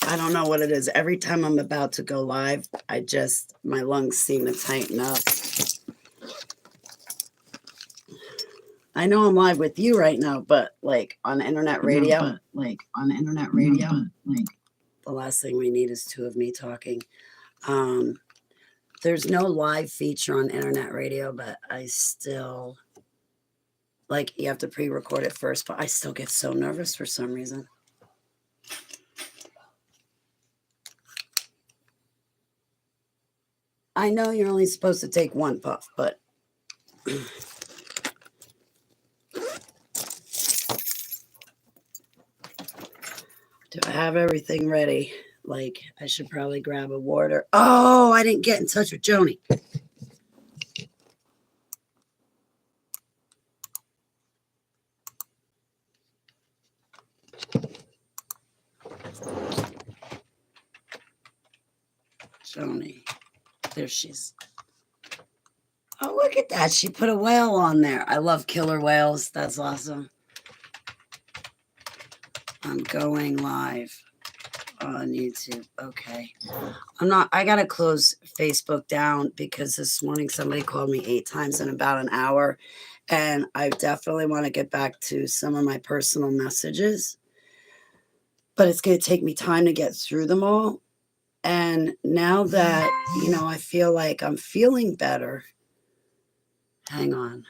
I don't know what it is. Every time I'm about to go live, my lungs seem to tighten up. I know I'm live with you right now, but like on internet radio, the last thing we need is two of me talking. There's no live feature on internet radio, but I still, like, you have to pre-record it first, but I still get so nervous for some reason. I know you're only supposed to take one puff, but do I have everything ready? Like, I should probably grab a water. Oh, I didn't get in touch with Joni. Joni. There she's. Oh, look at that. She put a whale on there. I love killer whales. That's awesome. I'm going live on YouTube. Okay. I got to close Facebook down because this morning somebody called me 8 times in about an hour. And I definitely want to get back to some of my personal messages. But it's going to take me time to get through them all. And now that, I feel like I'm feeling better. Hang on.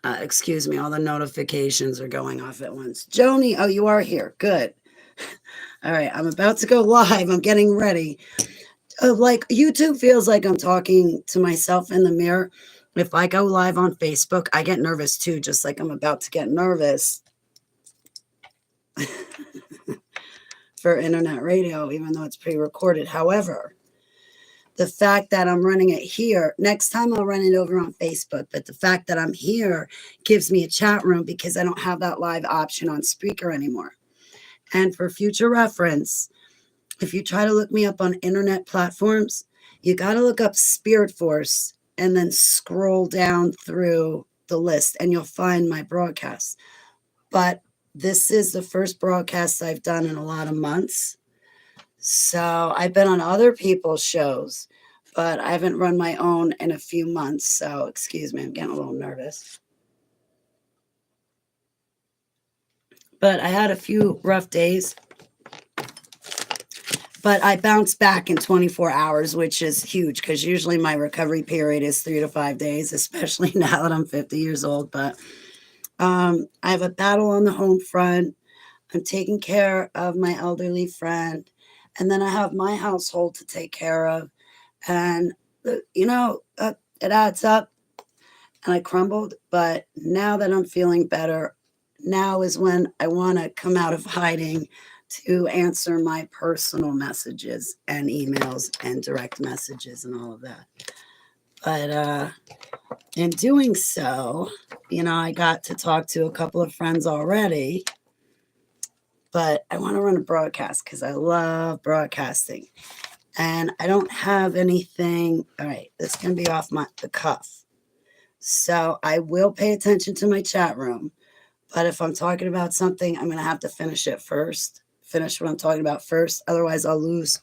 Excuse me, all the notifications are going off at once. Joni, oh, you are here. Good. All right, I'm about to go live. I'm getting ready. Like, YouTube feels like I'm talking to myself in the mirror. If I go live on Facebook, I get nervous too, just like I'm about to get nervous for internet radio, even though it's pre-recorded. However, the fact that I'm running it here, next time I'll run it over on Facebook, but the fact that I'm here gives me a chat room because I don't have that live option on speaker anymore. And for future reference, if you try to look me up on internet platforms, you got to look up Spirit Force and then scroll down through the list and you'll find my broadcasts. But this is the first broadcast I've done in a lot of months. So I've been on other people's shows, but I haven't run my own in a few months. So excuse me, I'm getting a little nervous. But I had a few rough days. But I bounced back in 24 hours, which is huge because usually my recovery period is 3 to 5 days, especially now that I'm 50 years old. But I have a battle on the home front. I'm taking care of my elderly friend. And then I have my household to take care of. And, it adds up. And I crumbled. But now that I'm feeling better, now is when I want to come out of hiding to answer my personal messages and emails and direct messages and all of that. But in doing so, I got to talk to a couple of friends already. But I want to run a broadcast because I love broadcasting. And I don't have anything. All right, this can be off the cuff. So I will pay attention to my chat room. But if I'm talking about something, I'm going to have to finish it first. Finish what I'm talking about first. Otherwise, I'll lose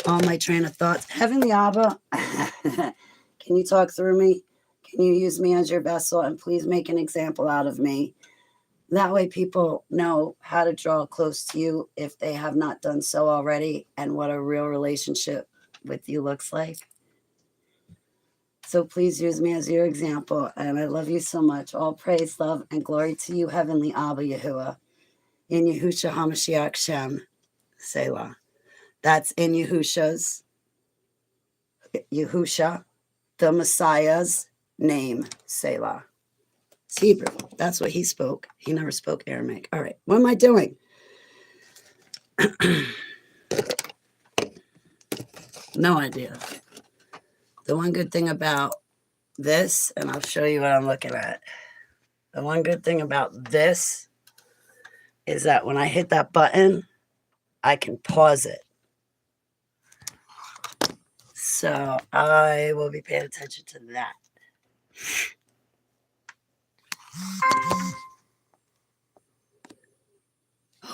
all my train of thoughts. Heavenly Abba, can you talk through me? Can you use me as your vessel? And please make an example out of me. That way people know how to draw close to you if they have not done so already and what a real relationship with you looks like. So please use me as your example. And I love you so much. All praise, love, and glory to you, Heavenly Abba Yahuwah. In Yahusha HaMashiach Shem, Selah. That's in Yahusha, the Messiah's name, Selah. It's Hebrew. That's what he spoke. He never spoke Aramaic. All right. What am I doing? No idea. The one good thing about this, and I'll show you what I'm looking at. The one good thing about this is that when I hit that button, I can pause it. So I will be paying attention to that.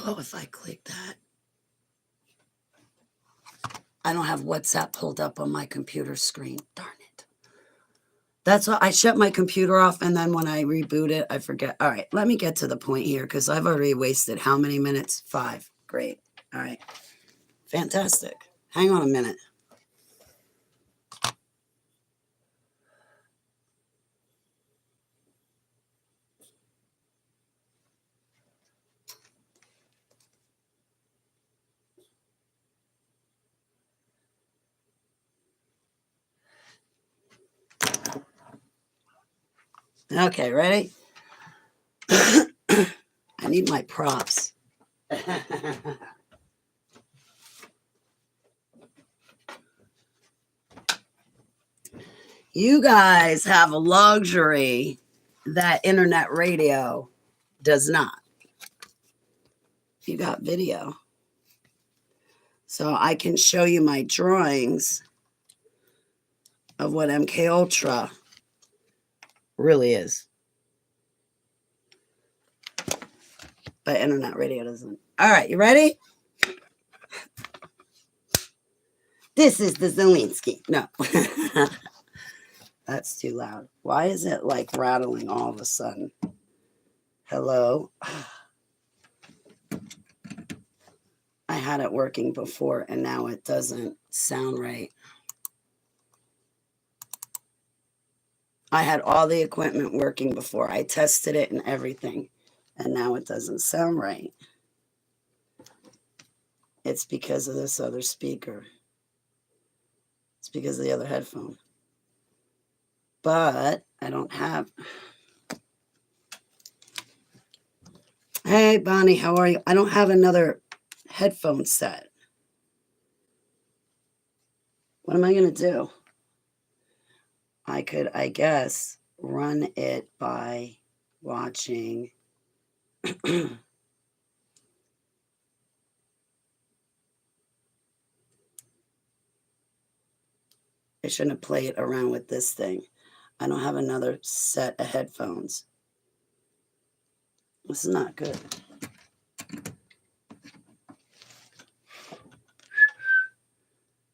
Oh, if I click that. I don't have WhatsApp pulled up on my computer screen. Darn it. That's why I shut my computer off, and then when I reboot it, I forget. All right, let me get to the point here because I've already wasted how many minutes? 5. Great. All right. Fantastic. Hang on a minute. Okay, ready? I need my props. You guys have a luxury that internet radio does not. You got video. So I can show you my drawings of what MKUltra really is. But internet radio doesn't. All right, you ready? This is the Zelensky. No. That's too loud. Why is it like rattling all of a sudden? Hello? I had it working before and now it doesn't sound right. I had all the equipment working before. I tested it and everything, and now it doesn't sound right. It's because of this other speaker. It's because of the other headphone. But I don't have... Hey, Bonnie, how are you? I don't have another headphone set. What am I going to do? I could, I guess, run it by watching. I shouldn't play it around with this thing. I don't have another set of headphones. This is not good.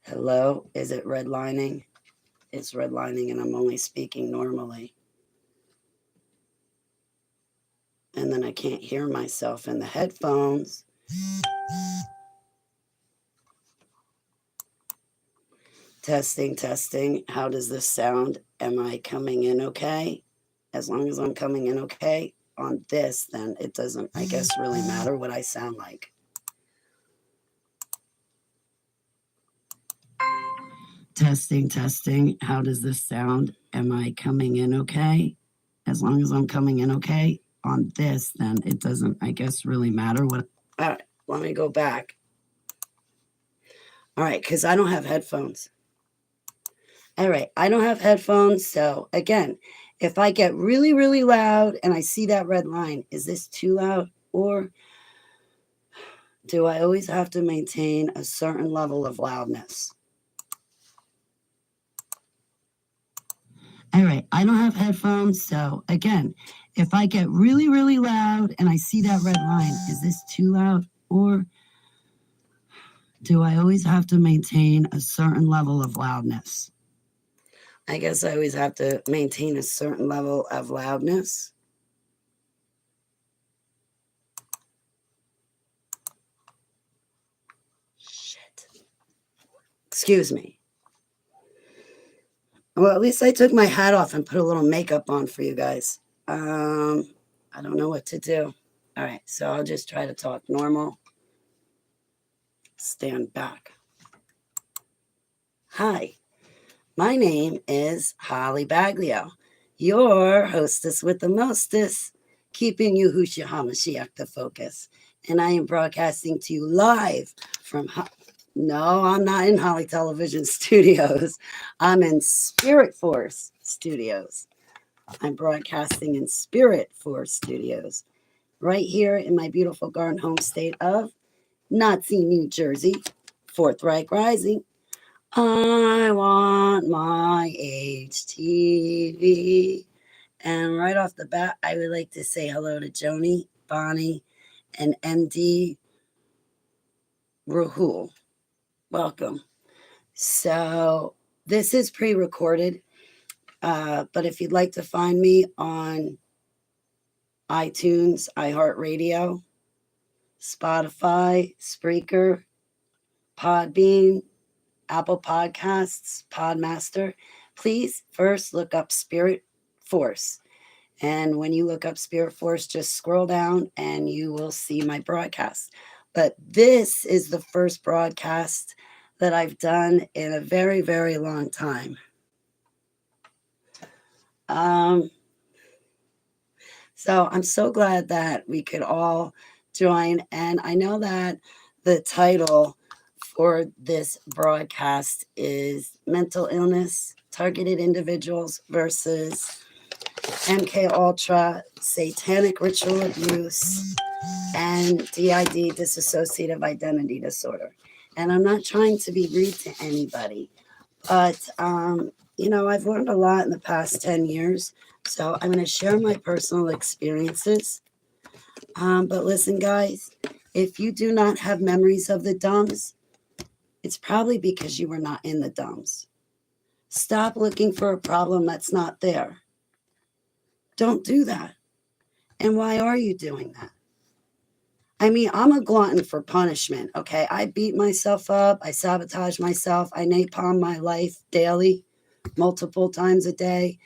Hello? Is it redlining? It's redlining and I'm only speaking normally. And then I can't hear myself in the headphones. Testing, testing. How does this sound? Am I coming in okay? As long as I'm coming in okay on this, then it doesn't, I guess, really matter what I sound like. Testing, testing. How does this sound? Am I coming in okay? As long as I'm coming in okay on this, then it doesn't, I guess, really matter what. All right, let me go back. All right, because I don't have headphones. All right, I don't have headphones. So again, if I get really, really loud and I see that red line, is this too loud? Or do I always have to maintain a certain level of loudness? All right, I don't have headphones. So again, if I get really, really loud and I see that red line, is this too loud? Or do I always have to maintain a certain level of loudness? I guess I always have to maintain a certain level of loudness. Shit. Excuse me. Well, at least I took my hat off and put a little makeup on for you guys. I don't know what to do. All right, so I'll just try to talk normal. Stand back. Hi, my name is Holly Baglio, your hostess with the mostest, keeping you Hushia HaMashiach the focus. And I am broadcasting to you live from... No, I'm not in Holly Television Studios. I'm in Spirit Force Studios. I'm broadcasting in Spirit Force Studios, right here in my beautiful garden home state of Nazi, New Jersey, Fourth Reich Rising. I want my HTV. And right off the bat, I would like to say hello to Joni, Bonnie, and MD Rahul. Welcome. So this is pre-recorded, but if you'd like to find me on iTunes, iHeartRadio, Spotify, Spreaker, Podbean, Apple Podcasts, Podmaster, please first look up Spirit Force. And when you look up Spirit Force, just scroll down and you will see my broadcast. But this is the first broadcast that I've done in a very, very long time. So I'm so glad that we could all join. And I know that the title for this broadcast is Mental Illness, Targeted Individuals versus MKUltra, Satanic Ritual Abuse, and DID, Dissociative Identity Disorder. And I'm not trying to be rude to anybody, but, I've learned a lot in the past 10 years. So I'm going to share my personal experiences. But listen, guys, if you do not have memories of the dumps, it's probably because you were not in the dumps. Stop looking for a problem that's not there. Don't do that. And why are you doing that? I mean, I'm a glutton for punishment, okay? I beat myself up. I sabotage myself. I napalm my life daily, multiple times a day.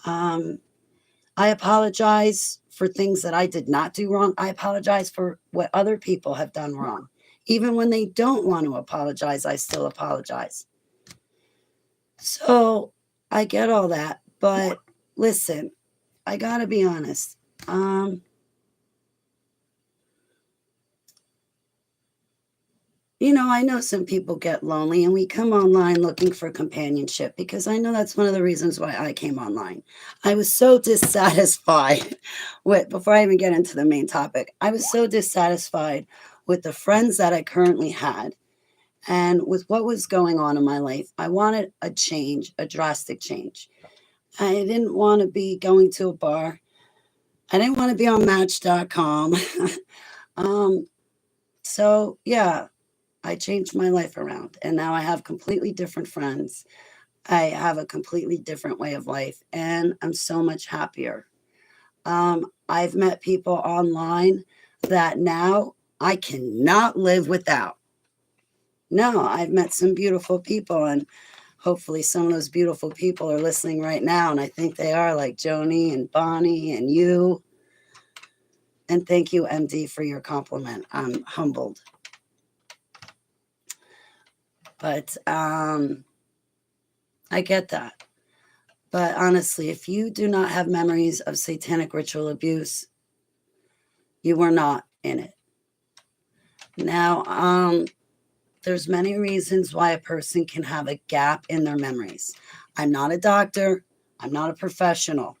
I apologize for things that I did not do wrong. I apologize for what other people have done wrong. Even when they don't want to apologize, I still apologize. So I get all that. But listen, I got to be honest. I know some people get lonely and we come online looking for companionship because I know that's one of the reasons why I came online. I was so dissatisfied before I even get into the main topic, I was so dissatisfied with the friends that I currently had and with what was going on in my life. I wanted a change, a drastic change. I didn't want to be going to a bar. I didn't want to be on Match.com. So, yeah. I changed my life around and now I have completely different friends. I have a completely different way of life and I'm so much happier. I've met people online that now I cannot live without. No, I've met some beautiful people and hopefully some of those beautiful people are listening right now. And I think they are, like Joni and Bonnie and you. And thank you, MD, for your compliment. I'm humbled. But I get that. But honestly, if you do not have memories of satanic ritual abuse, you were not in it. Now, there's many reasons why a person can have a gap in their memories. I'm not a doctor. I'm not a professional.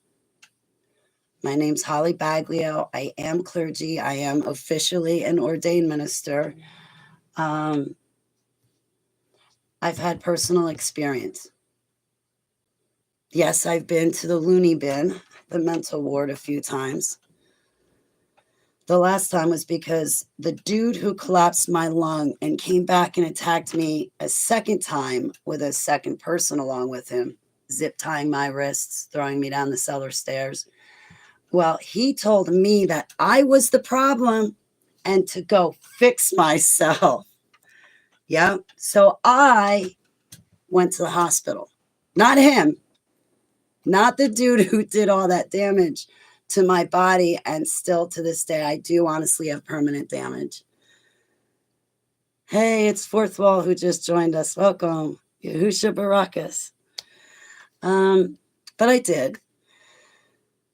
My name's Holly Baglio. I am clergy. I am officially an ordained minister. I've had personal experience. Yes, I've been to the loony bin, the mental ward, a few times. The last time was because the dude who collapsed my lung and came back and attacked me a second time with a second person along with him, zip tying my wrists, throwing me down the cellar stairs. Well, he told me that I was the problem and to go fix myself. Yeah. So I went to the hospital. Not him. Not the dude who did all that damage to my body. And still to this day, I do honestly have permanent damage. Hey, it's Fourth Wall who just joined us. Welcome. Yahusha Barakas. But I did.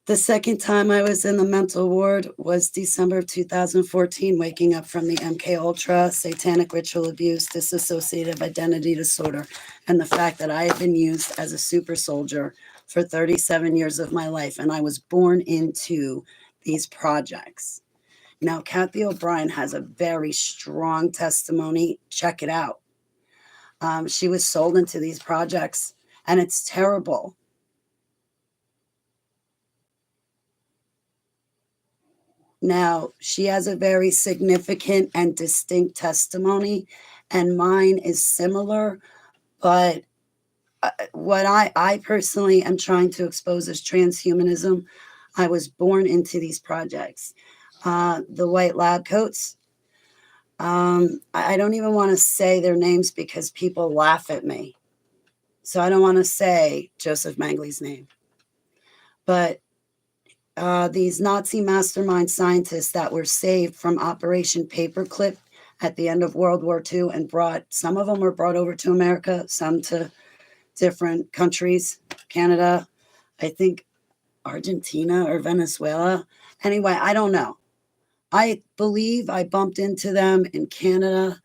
The second time I was in the mental ward was December of 2014, waking up from the MKUltra, satanic ritual abuse, dissociative identity disorder, and the fact that I had been used as a super soldier for 37 years of my life, and I was born into these projects. Now, Kathy O'Brien has a very strong testimony. Check it out. She was sold into these projects, and it's terrible. Now, she has a very significant and distinct testimony, and mine is similar, but what I personally am trying to expose is transhumanism. I was born into these projects. The white lab coats, I don't even want to say their names because people laugh at me. So I don't want to say Joseph Mengele's name. But these Nazi mastermind scientists that were saved from Operation Paperclip at the end of World War II and some of them were brought over to America, some to different countries, Canada, I think Argentina or Venezuela. Anyway, I don't know. I believe I bumped into them in Canada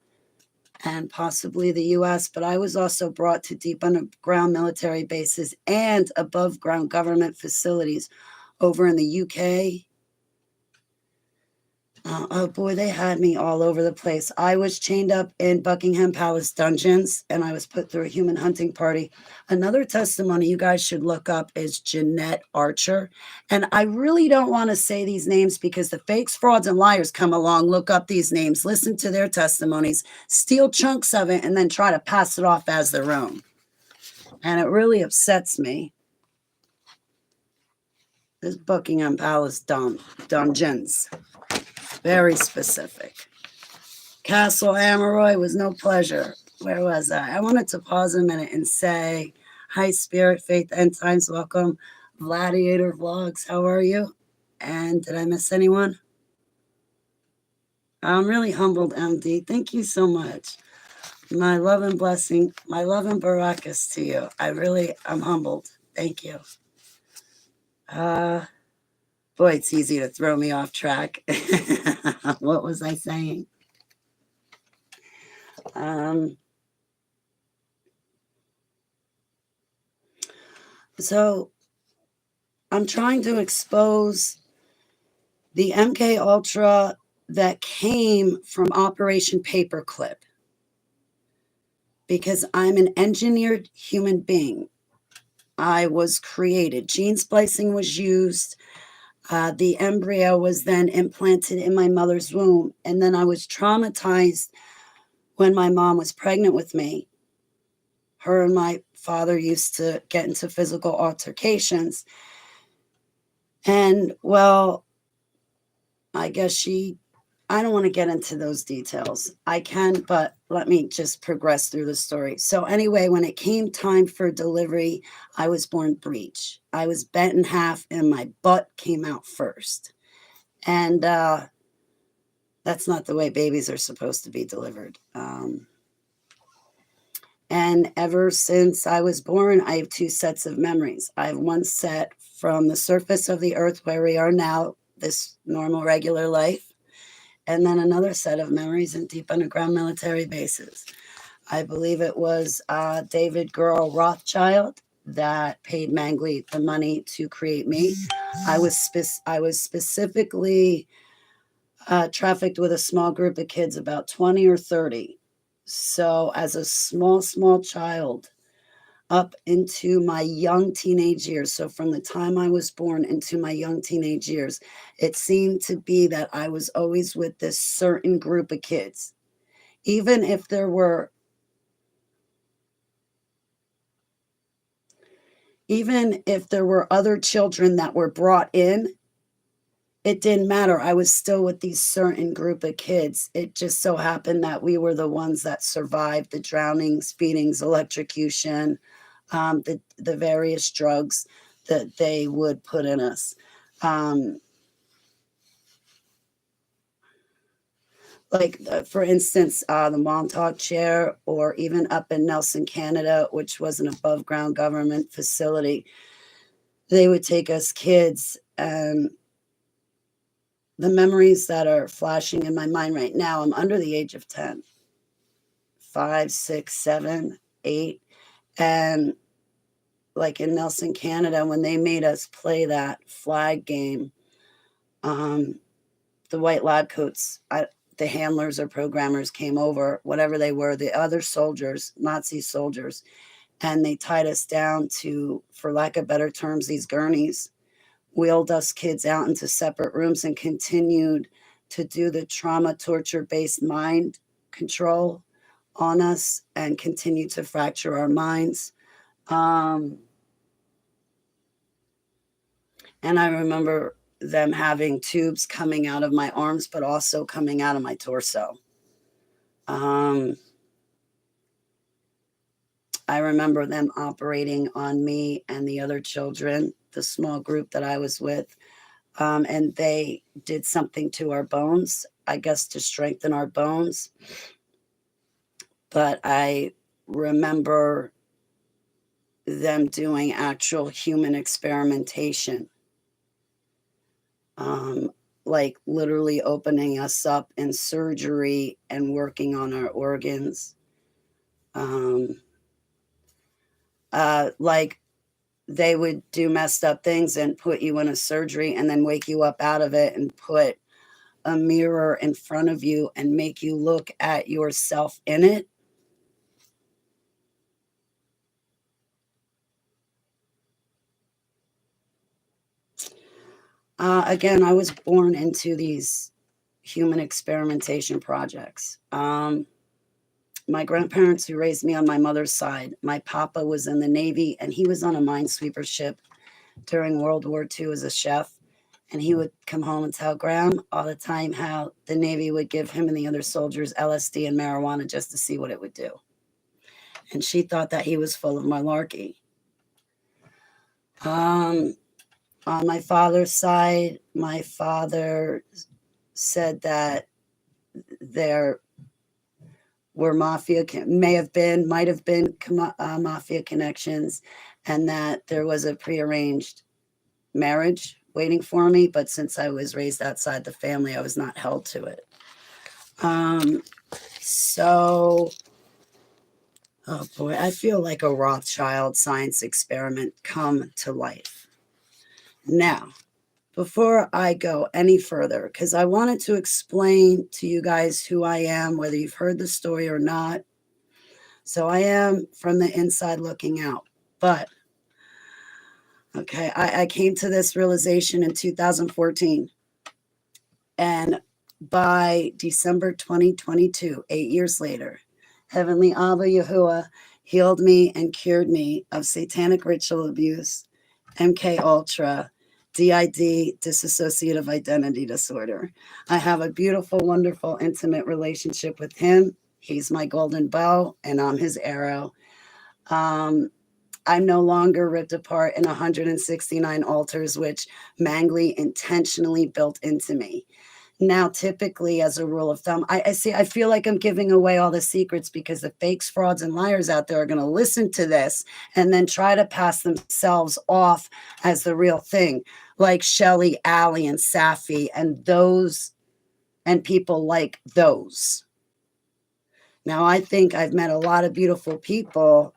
and possibly the US, but I was also brought to deep underground military bases and above ground government facilities over in the UK. Oh boy, they had me all over the place. I was chained up in Buckingham Palace dungeons and I was put through a human hunting party. Another testimony you guys should look up is Jeanette Archer. And I really don't want to say these names because the fakes, frauds, and liars come along, look up these names, listen to their testimonies, steal chunks of it, and then try to pass it off as their own. And it really upsets me. This Buckingham Palace dungeons. Very specific. Castle Amaroy was no pleasure. Where was I? I wanted to pause a minute and say, hi, Spirit, Faith, End Times, welcome. Gladiator Vlogs, how are you? And did I miss anyone? I'm really humbled, MD. Thank you so much. My love and blessing, my love and barakas to you. I'm humbled. Thank you. Boy, it's easy to throw me off track. What was I saying? So I'm trying to expose the MKUltra that came from Operation Paperclip because I'm an engineered human being. I was created. Gene splicing was used. The embryo was then implanted in my mother's womb. And then I was traumatized when my mom was pregnant with me. Her and my father used to get into physical altercations. And, well, I guess I don't want to get into those details. I can, but let me just progress through the story. So anyway, when it came time for delivery, I was born breech. I was bent in half and my butt came out first. And that's not the way babies are supposed to be delivered. And ever since I was born, I have two sets of memories. I have one set from the surface of the earth where we are now, this normal, regular life. And then another set of memories in deep underground military bases. I believe it was David Girl Rothschild that paid Mengele the money to create me. I was specifically trafficked with a small group of kids, about 20 or 30. So as a small child, up into my young teenage years. So from the time I was born into my young teenage years, it seemed to be that I was always with this certain group of kids. Even if there were other children that were brought in, it didn't matter. I was still with these certain group of kids. It just so happened that we were the ones that survived the drownings, feedings, electrocution, the various drugs that they would put in us. For instance, the Montauk chair, or even up in Nelson, Canada, which was an above ground government facility, they would take us kids. And the memories that are flashing in my mind right now, I'm under the age of 10, 5, 6, 7, 8. And like in Nelson, Canada, when they made us play that flag game, the white lab coats, the handlers or programmers came over, whatever they were, the other soldiers, Nazi soldiers, and they tied us down to, for lack of better terms, these gurneys, wheeled us kids out into separate rooms and continued to do the trauma torture-based mind control on us and continue to fracture our minds. And I remember them having tubes coming out of my arms, but also coming out of my torso. I remember them operating on me and the other children, the small group that I was with. And they did something to our bones, I guess, to strengthen our bones. But I remember them doing actual human experimentation, like literally opening us up in surgery and working on our organs. Like they would do messed up things and put you in a surgery and then wake you up out of it and put a mirror in front of you and make you look at yourself in it. Again, I was born into these human experimentation projects. My grandparents who raised me on my mother's side, my papa was in the Navy and he was on a minesweeper ship during World War II as a chef. And he would come home and tell Graham all the time how the Navy would give him and the other soldiers LSD and marijuana just to see what it would do. And she thought that he was full of malarkey. On my father's side, my father said that there were might have been mafia connections, and that there was a prearranged marriage waiting for me. But since I was raised outside the family, I was not held to it. So, oh boy, I feel like a Rothschild science experiment come to life. Now, before I go any further, because I wanted to explain to you guys who I am, whether you've heard the story or not. So I am from the inside looking out. But, okay, I came to this realization in 2014. And by December 2022, 8 years later, Heavenly Abba Yahuwah healed me and cured me of satanic ritual abuse, MKUltra, DID, dissociative identity disorder. I have a beautiful, wonderful, intimate relationship with him. He's my golden bow, and I'm his arrow. I'm no longer ripped apart in 169 altars, which Mangley intentionally built into me. Now, typically, as a rule of thumb, I feel like I'm giving away all the secrets because the fakes, frauds, and liars out there are going to listen to this and then try to pass themselves off as the real thing, like Shelly, Allie, and Safi, and those, and people like those. Now, I think I've met a lot of beautiful people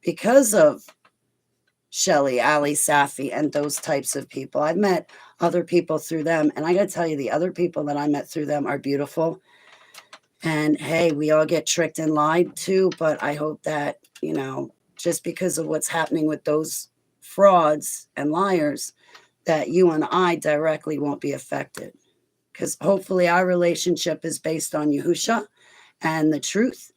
because of Shelly, Allie, Safi, and those types of people. I've met other people through them, and I got to tell you, the other people that I met through them are beautiful. And hey, we all get tricked and lied to, but I hope that, you know, just because of what's happening with those frauds and liars, that you and I directly won't be affected. Because hopefully our relationship is based on Yahusha and the truth.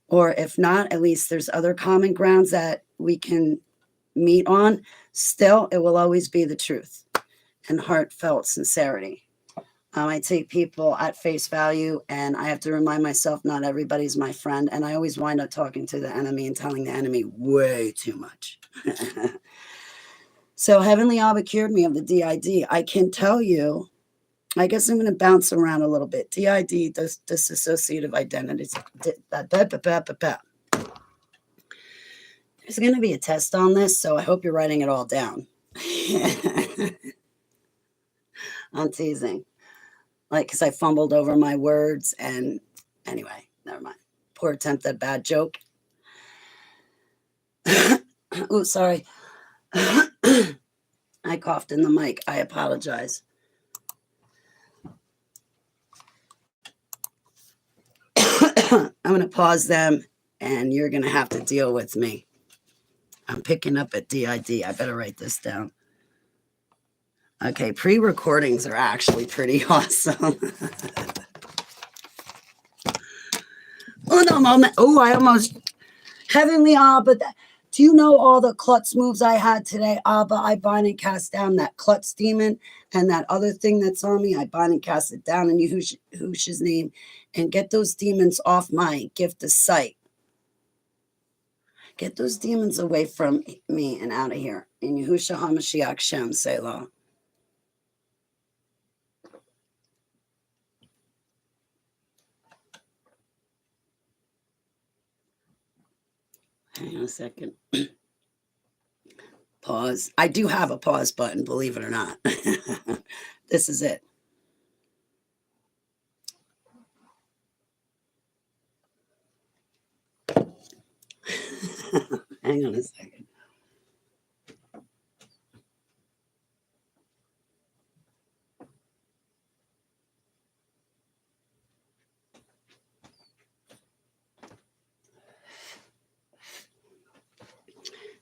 Or if not, at least there's other common grounds that we can meet on. Still, it will always be the truth and heartfelt sincerity. I take people at face value, and I have to remind myself not everybody's my friend. And I always wind up talking to the enemy and telling the enemy way too much. So Heavenly Abba cured me of the DID. I can tell you, I guess I'm going to bounce around a little bit. DID, dissociative identity. There's going to be a test on this, so I hope you're writing it all down. I'm teasing. Like, because I fumbled over my words, and anyway, never mind. Poor attempt at a bad joke. Oh, sorry. I coughed in the mic. I apologize. I'm going to pause them, and you're going to have to deal with me. I'm picking up at DID. I better write this down. Okay, pre-recordings are actually pretty awesome. Oh, no, moment. Oh, I almost... Heavenly Abba, do you know all the klutz moves I had today? Abba, I bind and cast down that klutz demon and that other thing that's on me. I bind and cast it down in Yahushua's name and get those demons off my gift of sight. Get those demons away from me and out of here. In Yahushua HaMashiach Shem, Selah. Hang on a second. Pause. I do have a pause button, believe it or not. This is it. Hang on a second.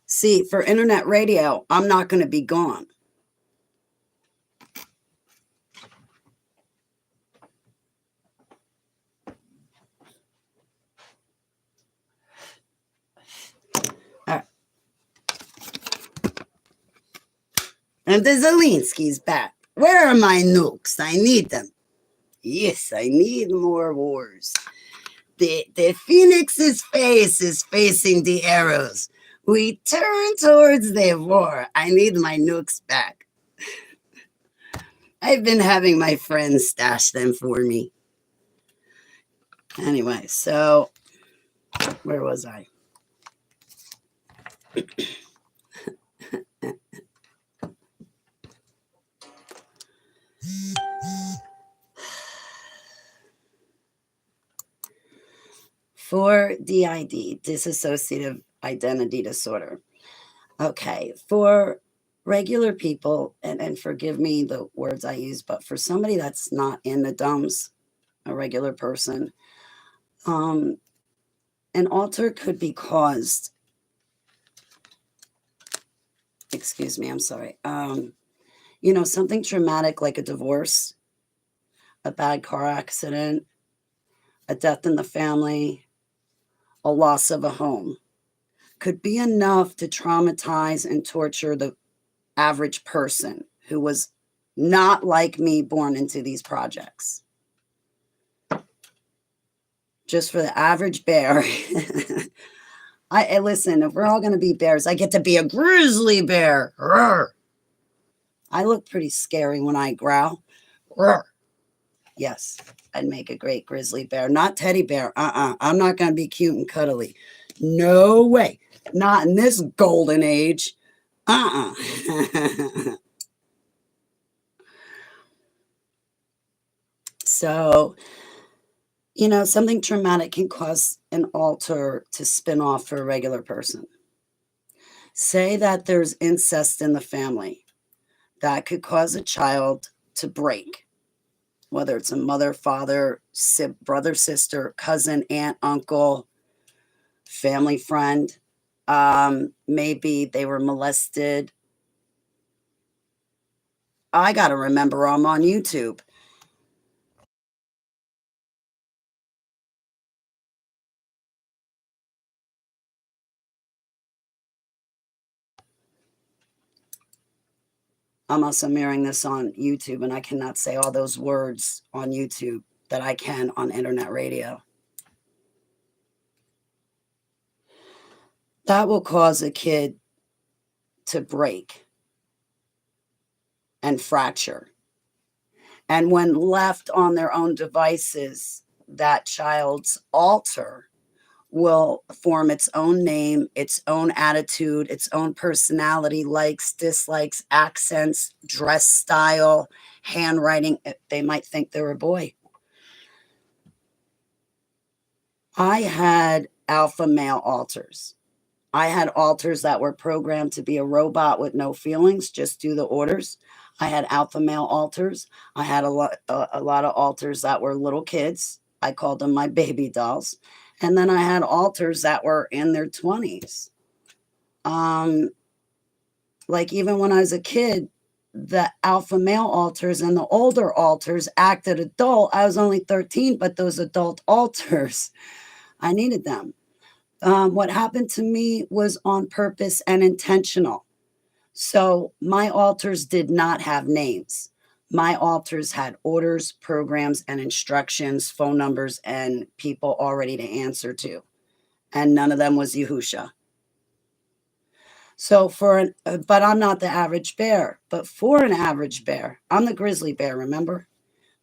See, for internet radio, I'm not going to be gone. All right. And the Zelenski's back. Where are my nukes? I need them. Yes, I need more wars. The phoenix's face is facing the arrows. We turn towards the war. I need my nukes back. I've been having my friends stash them for me. Anyway, so where was I? For DID, dissociative identity disorder. Okay, for regular people, and forgive me the words I use, but for somebody that's not in the dumps, a regular person, an alter could be caused, excuse me, I'm sorry, something traumatic like a divorce, a bad car accident, a death in the family, a loss of a home, could be enough to traumatize and torture the average person who was not like me, born into these projects. Just for the average bear. Listen, if we're all going to be bears, I get to be a grizzly bear. Roar. I look pretty scary when I growl. Roar. Yes, I'd make a great grizzly bear. Not teddy bear. I'm not going to be cute and cuddly. No way. Not in this golden age. So, something traumatic can cause an alter to spin off for a regular person. Say that there's incest in the family. That could cause a child to break. Whether it's a mother, father, brother, sister, cousin, aunt, uncle, family friend. Maybe they were molested. I got to remember I'm on YouTube. I'm also mirroring this on YouTube, and I cannot say all those words on YouTube that I can on internet radio. That will cause a kid to break and fracture. And when left on their own devices, that child's alter will form its own name, its own attitude, its own personality, likes, dislikes, accents, dress style, handwriting. They might think they're a boy. I had alpha male alters. I had alters that were programmed to be a robot with no feelings, just do the orders. I had alpha male alters. I had a lot of alters that were little kids. I called them my baby dolls. And then I had altars that were in their 20s. Like even when I was a kid, the alpha male altars and the older altars acted adult. I was only 13, but those adult altars, I needed them. What happened to me was on purpose and intentional. So my altars did not have names. My altars had orders, programs, and instructions, phone numbers, and people already to answer to. And none of them was Yahusha. So but I'm not the average bear. But for an average bear, I'm the grizzly bear, remember?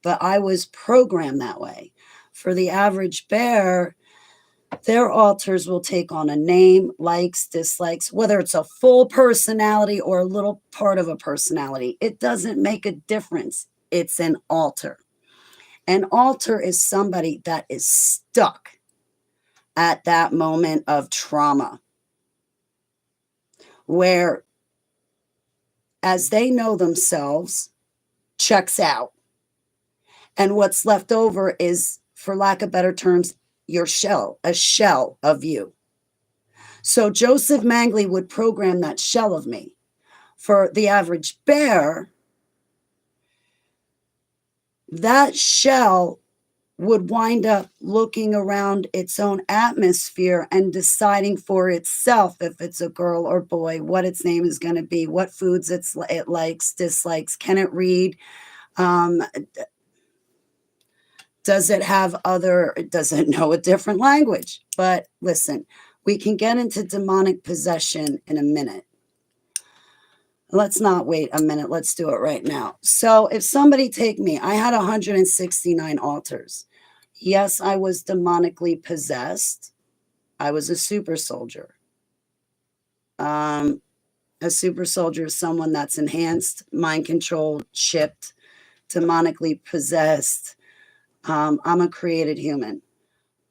But I was programmed that way. For the average bear, their altars will take on a name, likes, dislikes, whether it's a full personality or a little part of a personality. It doesn't make a difference. It's an altar. An altar is somebody that is stuck at that moment of trauma, where as they know themselves, checks out. And what's left over is, for lack of better terms, your shell, a shell of you. So Joseph Mangley would program that shell of me. For the average bear, that shell would wind up looking around its own atmosphere and deciding for itself if it's a girl or boy, what its name is going to be, what foods it likes, dislikes, can it read, does it know a different language? But listen, we can get into demonic possession in a minute. Let's not wait a minute. Let's do it right now. So if somebody take me, I had 169 altars. Yes, I was demonically possessed. I was a super soldier. A super soldier is someone that's enhanced, mind controlled, chipped, demonically possessed. I'm a created human.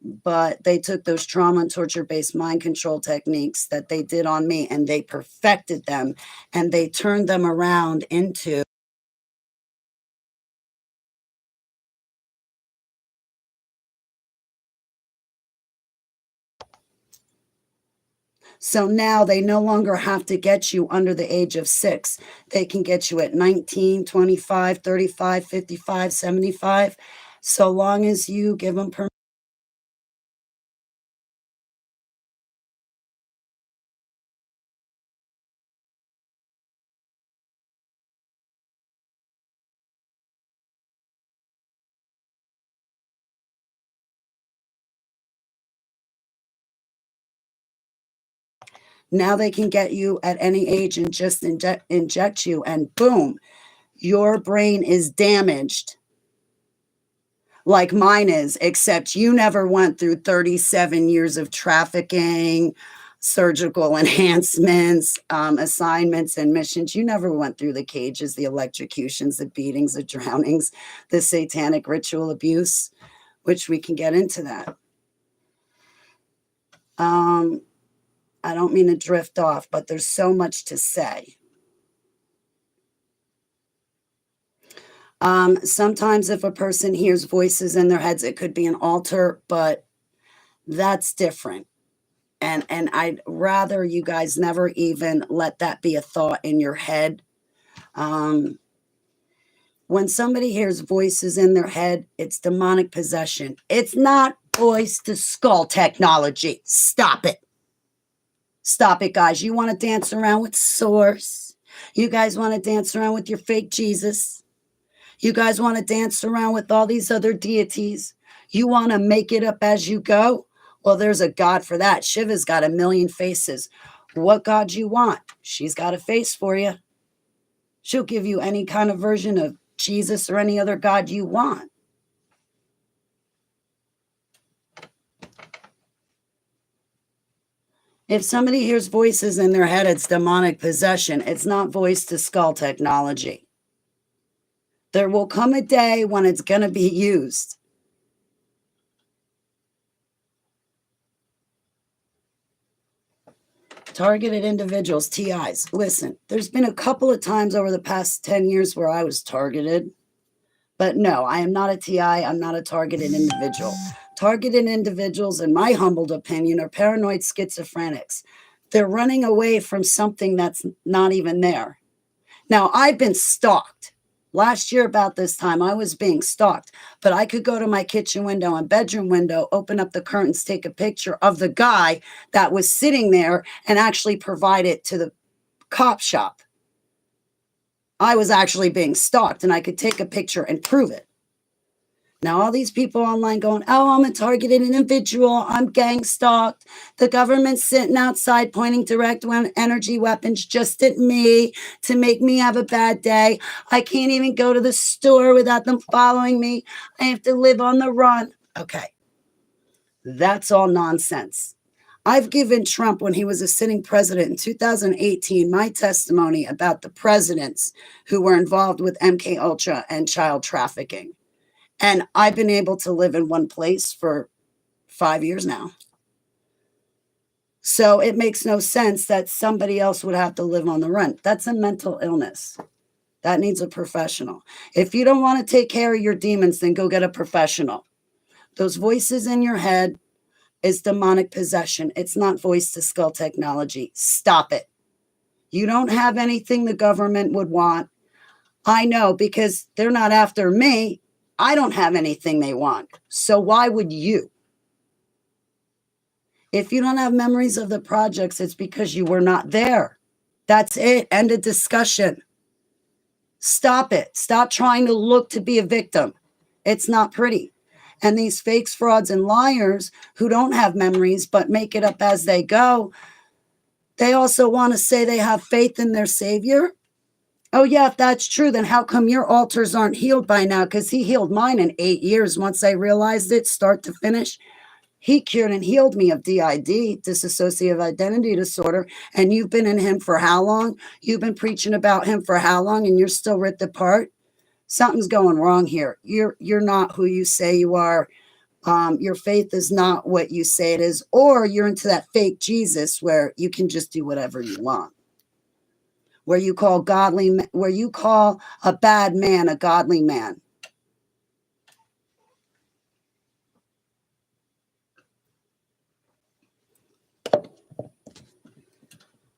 But they took those trauma and torture-based mind control techniques that they did on me, and they perfected them, and they turned them around into so now they no longer have to get you under the age of 6. They can get you at 19, 25, 35, 55, 75, so long as you give them permission. Now they can get you at any age and just inject you, and boom, your brain is damaged like mine is, except you never went through 37 years of trafficking, surgical enhancements, assignments, and missions. You never went through the cages, the electrocutions, the beatings, the drownings, the satanic ritual abuse, which we can get into that. I don't mean to drift off, but there's so much to say. Sometimes if a person hears voices in their heads, it could be an altar, but that's different. And I'd rather you guys never even let that be a thought in your head. When somebody hears voices in their head, it's demonic possession. It's not voice to skull technology. Stop it. Stop it, guys. You want to dance around with Source. You guys want to dance around with your fake Jesus. You guys want to dance around with all these other deities. You want to make it up as you go. Well, there's a God for that. Shiva's got a million faces. What God you want? She's got a face for you. She'll give you any kind of version of Jesus or any other God you want. If somebody hears voices in their head, it's demonic possession. It's not voice to skull technology. There will come a day when it's going to be used. Targeted individuals, TIs. Listen, there's been a couple of times over the past 10 years where I was targeted, But no, I am not a TI. I'm not a targeted individual. Targeted individuals, in my humbled opinion, are paranoid schizophrenics. They're running away from something that's not even there. Now, I've been stalked. Last year about this time, I was being stalked, but I could go to my kitchen window and bedroom window, open up the curtains, take a picture of the guy that was sitting there and actually provide it to the cop shop. I was actually being stalked and I could take a picture and prove it. Now, all these people online going, oh, I'm a targeted individual. I'm gang stalked. The government's sitting outside pointing direct energy weapons just at me to make me have a bad day. I can't even go to the store without them following me. I have to live on the run. Okay. That's all nonsense. I've given Trump, when he was a sitting president in 2018, my testimony about the presidents who were involved with MKUltra and child trafficking. And I've been able to live in one place for 5 years now. So it makes no sense that somebody else would have to live on the run. That's a mental illness. That needs a professional. If you don't want to take care of your demons, then go get a professional. Those voices in your head is demonic possession. It's not voice to skull technology. Stop it. You don't have anything the government would want. I know, because they're not after me. I don't have anything they want. So why would you? If you don't have memories of the projects, it's because you were not there. That's it. End of discussion. Stop it. Stop trying to look to be a victim. It's not pretty. And these fakes, frauds, and liars who don't have memories but make it up as they go, they also want to say they have faith in their Savior. Oh, yeah, if that's true, then how come your altars aren't healed by now? Because he healed mine in 8 years once I realized it, start to finish. He cured and healed me of DID, dissociative identity disorder. And you've been in him for how long? You've been preaching about him for how long? And you're still ripped apart? Something's going wrong here. You're not who you say you are. Your faith is not what you say it is. Or you're into that fake Jesus where you can just do whatever you want. Where you call a bad man a godly man.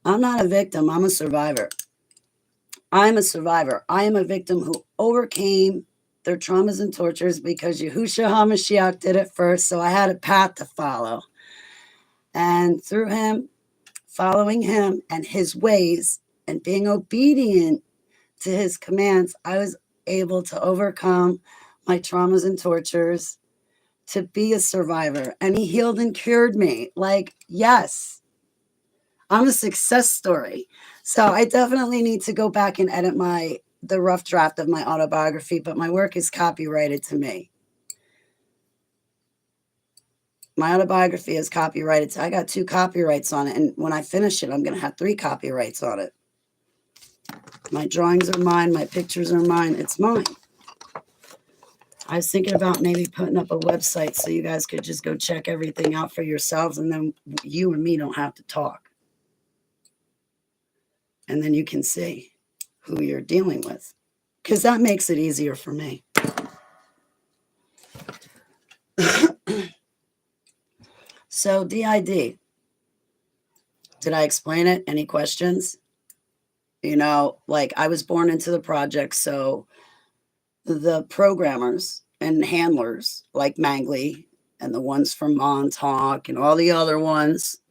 I'm not a victim. I'm a survivor. I'm a survivor. I am a victim who overcame their traumas and tortures because Yahushua HaMashiach did it first, so I had a path to follow. And through him, following him and his ways, and being obedient to his commands, I was able to overcome my traumas and tortures, to be a survivor. And he healed and cured me. Like, yes, I'm a success story. So I definitely need to go back and edit the rough draft of my autobiography, but my work is copyrighted to me. My autobiography is copyrighted. So I got 2 copyrights on it. And when I finish it, I'm going to have 3 copyrights on it. My drawings are mine. My pictures are mine. It's mine. I was thinking about maybe putting up a website so you guys could just go check everything out for yourselves. And then you and me don't have to talk. And then you can see who you're dealing with. Because that makes it easier for me. So DID. Did I explain it? Any questions? You know, like I was born into the project, so the programmers and handlers like Mangley and the ones from Montauk and all the other ones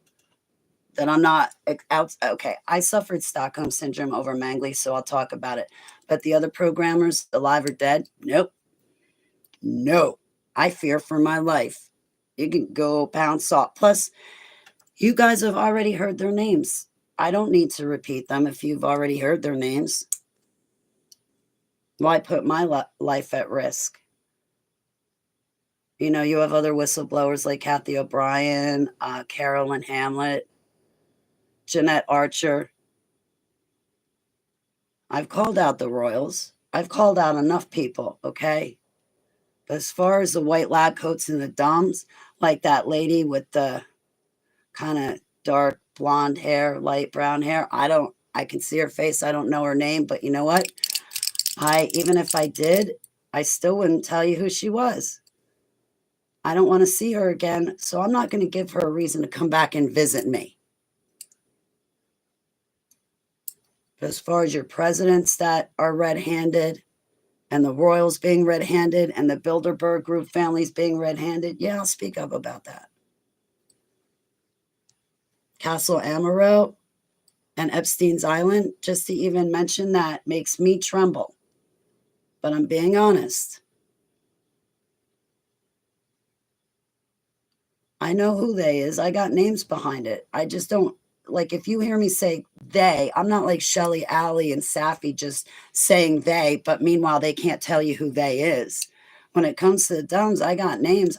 that I'm not out. Okay, I suffered Stockholm Syndrome over Mangley, so I'll talk about it. But the other programmers, alive or dead, nope. No, I fear for my life. You can go pound salt. Plus, you guys have already heard their names. I don't need to repeat them if you've already heard their names. Why put my life at risk? You know, you have other whistleblowers like Kathy O'Brien, Carolyn Hamlet, Jeanette Archer. I've called out the Royals. I've called out enough people, okay? But as far as the white lab coats and the dumbs, like that lady with the kind of dark blonde hair, light brown hair, I can see her face. I don't know her name, but you know what? Even if I did, I still wouldn't tell you who she was. I don't want to see her again, so I'm not going to give her a reason to come back and visit me. But as far as your presidents that are red-handed, and the royals being red-handed, and the Bilderberg group families being red-handed, yeah, I'll speak up about that. Castle Amaro and Epstein's Island, just to even mention that makes me tremble. But I'm being honest. I know who they is. I got names behind it. I just don't, like, if you hear me say they, I'm not like Shelly, Allie, and Safi just saying they, but meanwhile, they can't tell you who they is. When it comes to the Dumbs, I got names.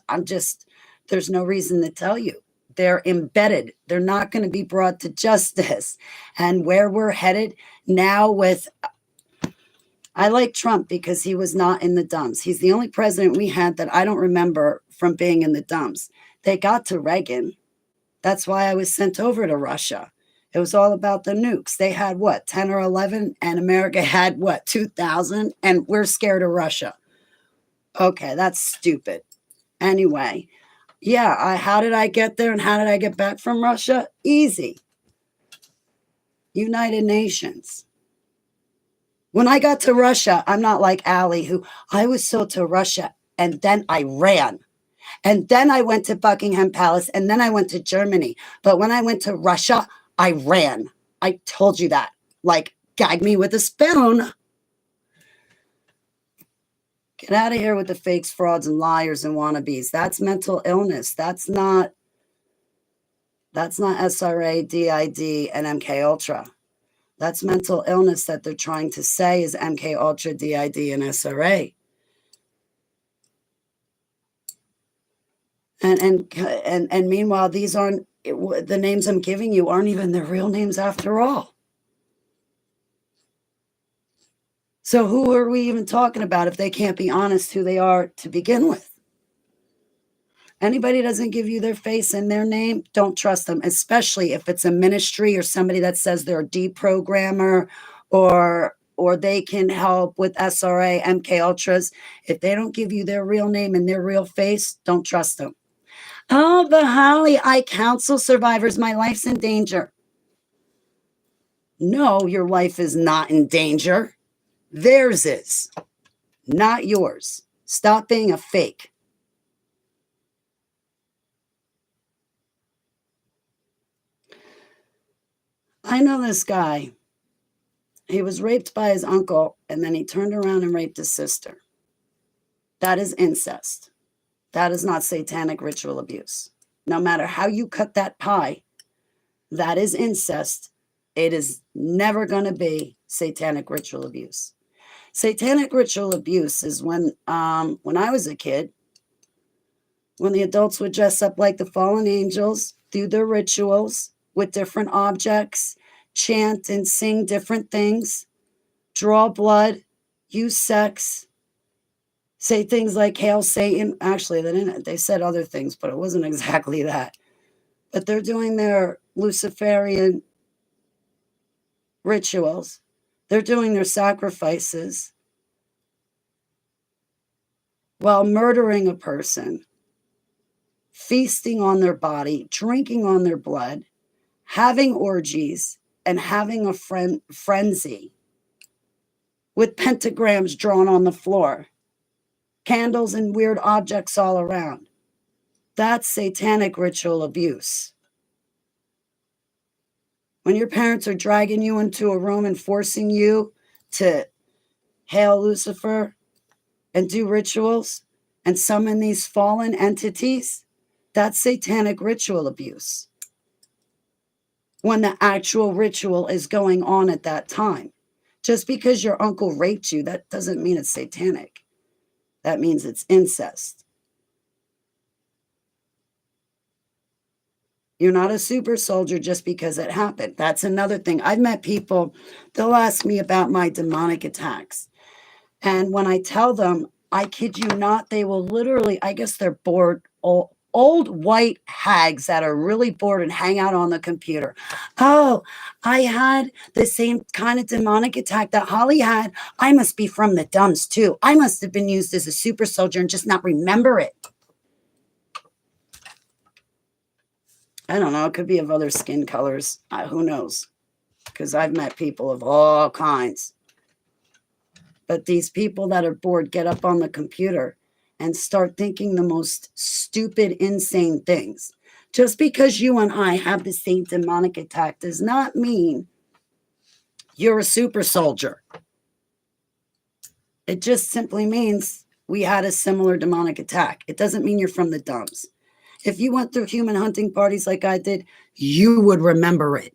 There's no reason to tell you. They're embedded. They're not going to be brought to justice. And where we're headed now with, I like Trump because he was not in the Dumbs. He's the only president we had that I don't remember from being in the Dumbs. They got to Reagan. That's why I was sent over to Russia. It was all about the nukes. They had what, 10 or 11? And America had what, 2,000? And we're scared of Russia. Okay, that's stupid. Anyway, yeah, how did I get there and how did I get back from Russia? Easy. United Nations. When I got to Russia, I'm not like Allie, who I was so to Russia and then I ran. And then I went to Buckingham Palace and then I went to Germany. But when I went to Russia, I ran. I told you that. Like, gag me with a spoon. Get out of here with the fakes, frauds, and liars and wannabes. That's mental illness. That's not SRA, DID, and MKUltra. That's mental illness that they're trying to say is MKUltra, DID, and SRA. And meanwhile, these aren't, the names I'm giving you aren't even their real names after all. So who are we even talking about if they can't be honest who they are to begin with? Anybody doesn't give you their face and their name, don't trust them, especially if it's a ministry or somebody that says they're a deprogrammer or they can help with SRA, MKUltras. If they don't give you their real name and their real face, don't trust them. Oh, but Holly, I counsel survivors. My life's in danger. No, your life is not in danger. Theirs is, not yours. Stop being a fake. I know this guy. He was raped by his uncle, and then he turned around and raped his sister. That is incest. That is not satanic ritual abuse. No matter how you cut that pie, that is incest. It is never going to be satanic ritual abuse. Satanic ritual abuse is when I was a kid, when the adults would dress up like the fallen angels, do their rituals with different objects, chant and sing different things, draw blood, use sex, say things like Hail Satan. Actually, they said other things, but it wasn't exactly that. But they're doing their Luciferian rituals. They're doing their sacrifices while murdering a person, feasting on their body, drinking on their blood, having orgies, and having a frenzy with pentagrams drawn on the floor, candles and weird objects all around. That's satanic ritual abuse. When your parents are dragging you into a room and forcing you to hail Lucifer and do rituals and summon these fallen entities, that's satanic ritual abuse. When the actual ritual is going on at that time. Just because your uncle raped you, that doesn't mean it's satanic. That means it's incest. You're not a super soldier just because it happened. That's another thing. I've met people, they'll ask me about my demonic attacks. And when I tell them, I kid you not, they will literally, I guess they're bored old white hags that are really bored and hang out on the computer. Oh, I had the same kind of demonic attack that Holly had. I must be from the dumps too. I must have been used as a super soldier and just not remember it. I don't know. It could be of other skin colors. Who knows? Because I've met people of all kinds. But these people that are bored get up on the computer and start thinking the most stupid, insane things. Just because you and I have the same demonic attack does not mean you're a super soldier. It just simply means we had a similar demonic attack. It doesn't mean you're from the dumps. If you went through human hunting parties like I did, you would remember it.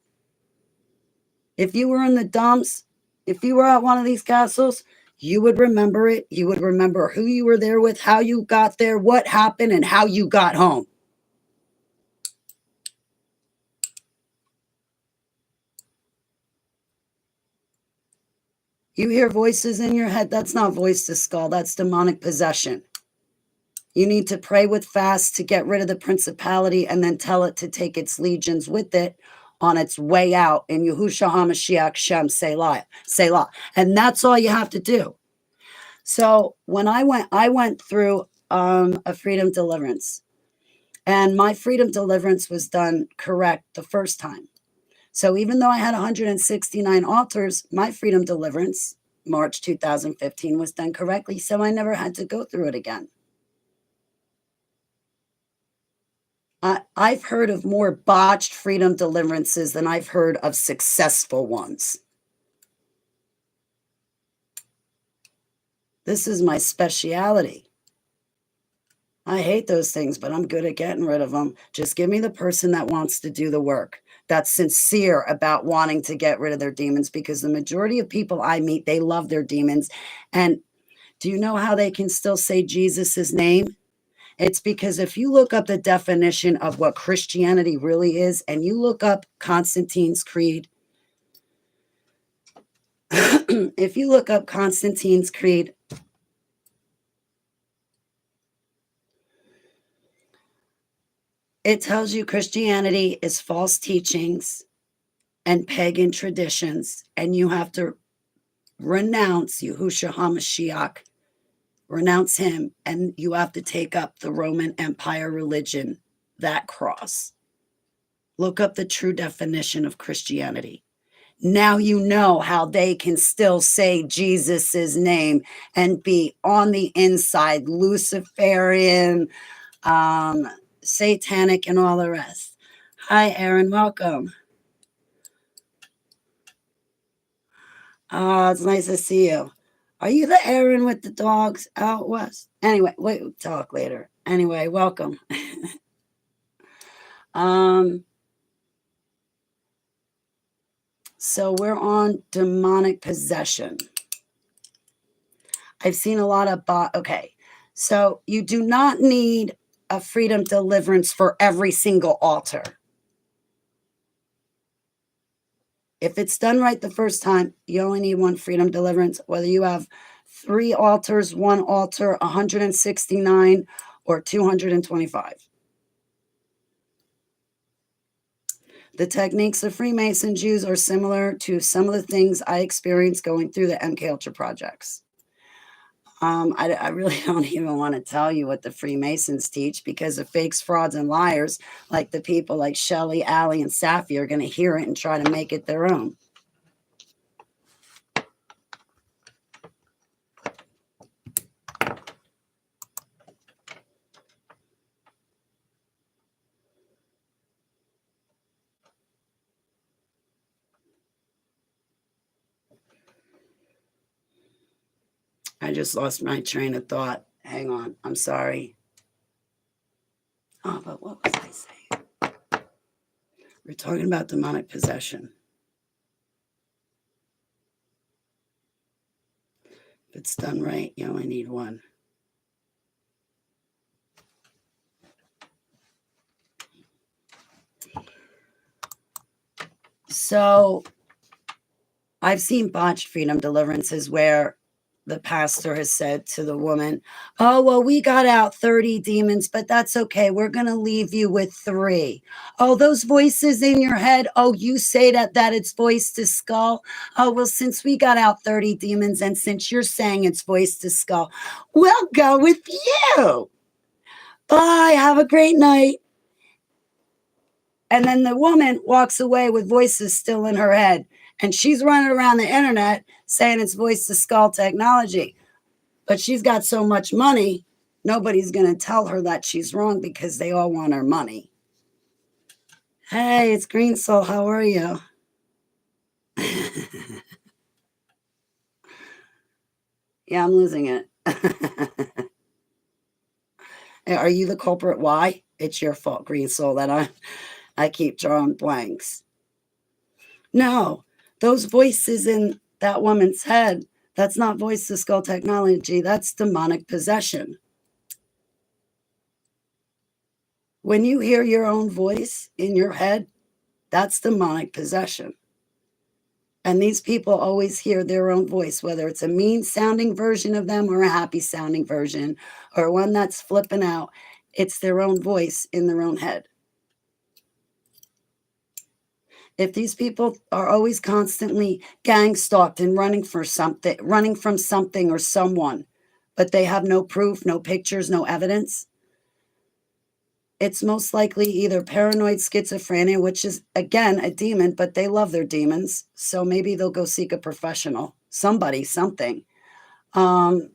If you were in the dumps, if you were at one of these castles, you would remember it. You would remember who you were there with, how you got there, what happened, and how you got home. You hear voices in your head. That's not voice to skull. That's demonic possession. You need to pray with fast to get rid of the principality and then tell it to take its legions with it on its way out in Yahushua HaMashiach Shem Selah. And that's all you have to do. So when I went through a freedom deliverance, and my freedom deliverance was done correct the first time. So even though I had 169 altars, my freedom deliverance, March 2015, was done correctly. So I never had to go through it again. I've heard of more botched freedom deliverances than I've heard of successful ones. This is my speciality. I hate those things, but I'm good at getting rid of them. Just give me the person that wants to do the work, that's sincere about wanting to get rid of their demons, because the majority of people I meet, they love their demons. And do you know how they can still say Jesus' name? It's because if you look up the definition of what Christianity really is, and you look up Constantine's Creed, if you look up Constantine's Creed, it tells you Christianity is false teachings and pagan traditions, and you have to renounce Yahushua HaMashiach, renounce him, and you have to take up the Roman Empire religion, that cross. Look up the true definition of Christianity. Now you know how they can still say Jesus's name and be on the inside Luciferian, satanic, and all the rest. Hi, Aaron. Welcome. Oh, it's nice to see you. Are you the Aaron with the dogs out west? Anyway, we'll talk later. Anyway, welcome. So we're on demonic possession. I've seen a lot of okay. So you do not need a freedom deliverance for every single altar. If it's done right the first time, you only need one freedom deliverance, whether you have 3 altars, 1 altar, 169, or 225. The techniques of Freemasons use are similar to some of the things I experienced going through the MKUltra projects. I really don't even want to tell you what the Freemasons teach, because the fakes, frauds, and liars, like the people like Shelley, Allie, and Safi, are going to hear it and try to make it their own. I just lost my train of thought. Hang on. I'm sorry. Oh, but what was I saying? We're talking about demonic possession. If it's done right, you only need one. So I've seen botched freedom deliverances where the pastor has said to the woman, oh, well, we got out 30 demons, but that's okay. We're going to leave you with 3. Oh, those voices in your head. Oh, you say that it's voice to skull. Oh, well, since we got out 30 demons and since you're saying it's voice to skull, we'll go with you. Bye. Have a great night. And then the woman walks away with voices still in her head. And she's running around the internet saying it's voice to skull technology. But she's got so much money, nobody's going to tell her that she's wrong because they all want her money. Hey, it's Green Soul. How are you? Yeah, I'm losing it. Are you the culprit? Why? It's your fault, Green Soul, that I keep drawing blanks. No, those voices in that woman's head, that's not voice to skull technology. That's demonic possession. When you hear your own voice in your head, that's demonic possession. And these people always hear their own voice, whether it's a mean sounding version of them or a happy sounding version or one that's flipping out. It's their own voice in their own head. If these people are always constantly gang stalked and running from something or someone, but they have no proof, no pictures, no evidence, it's most likely either paranoid schizophrenia, which is, again, a demon, but they love their demons. So maybe they'll go seek a professional, somebody, something. But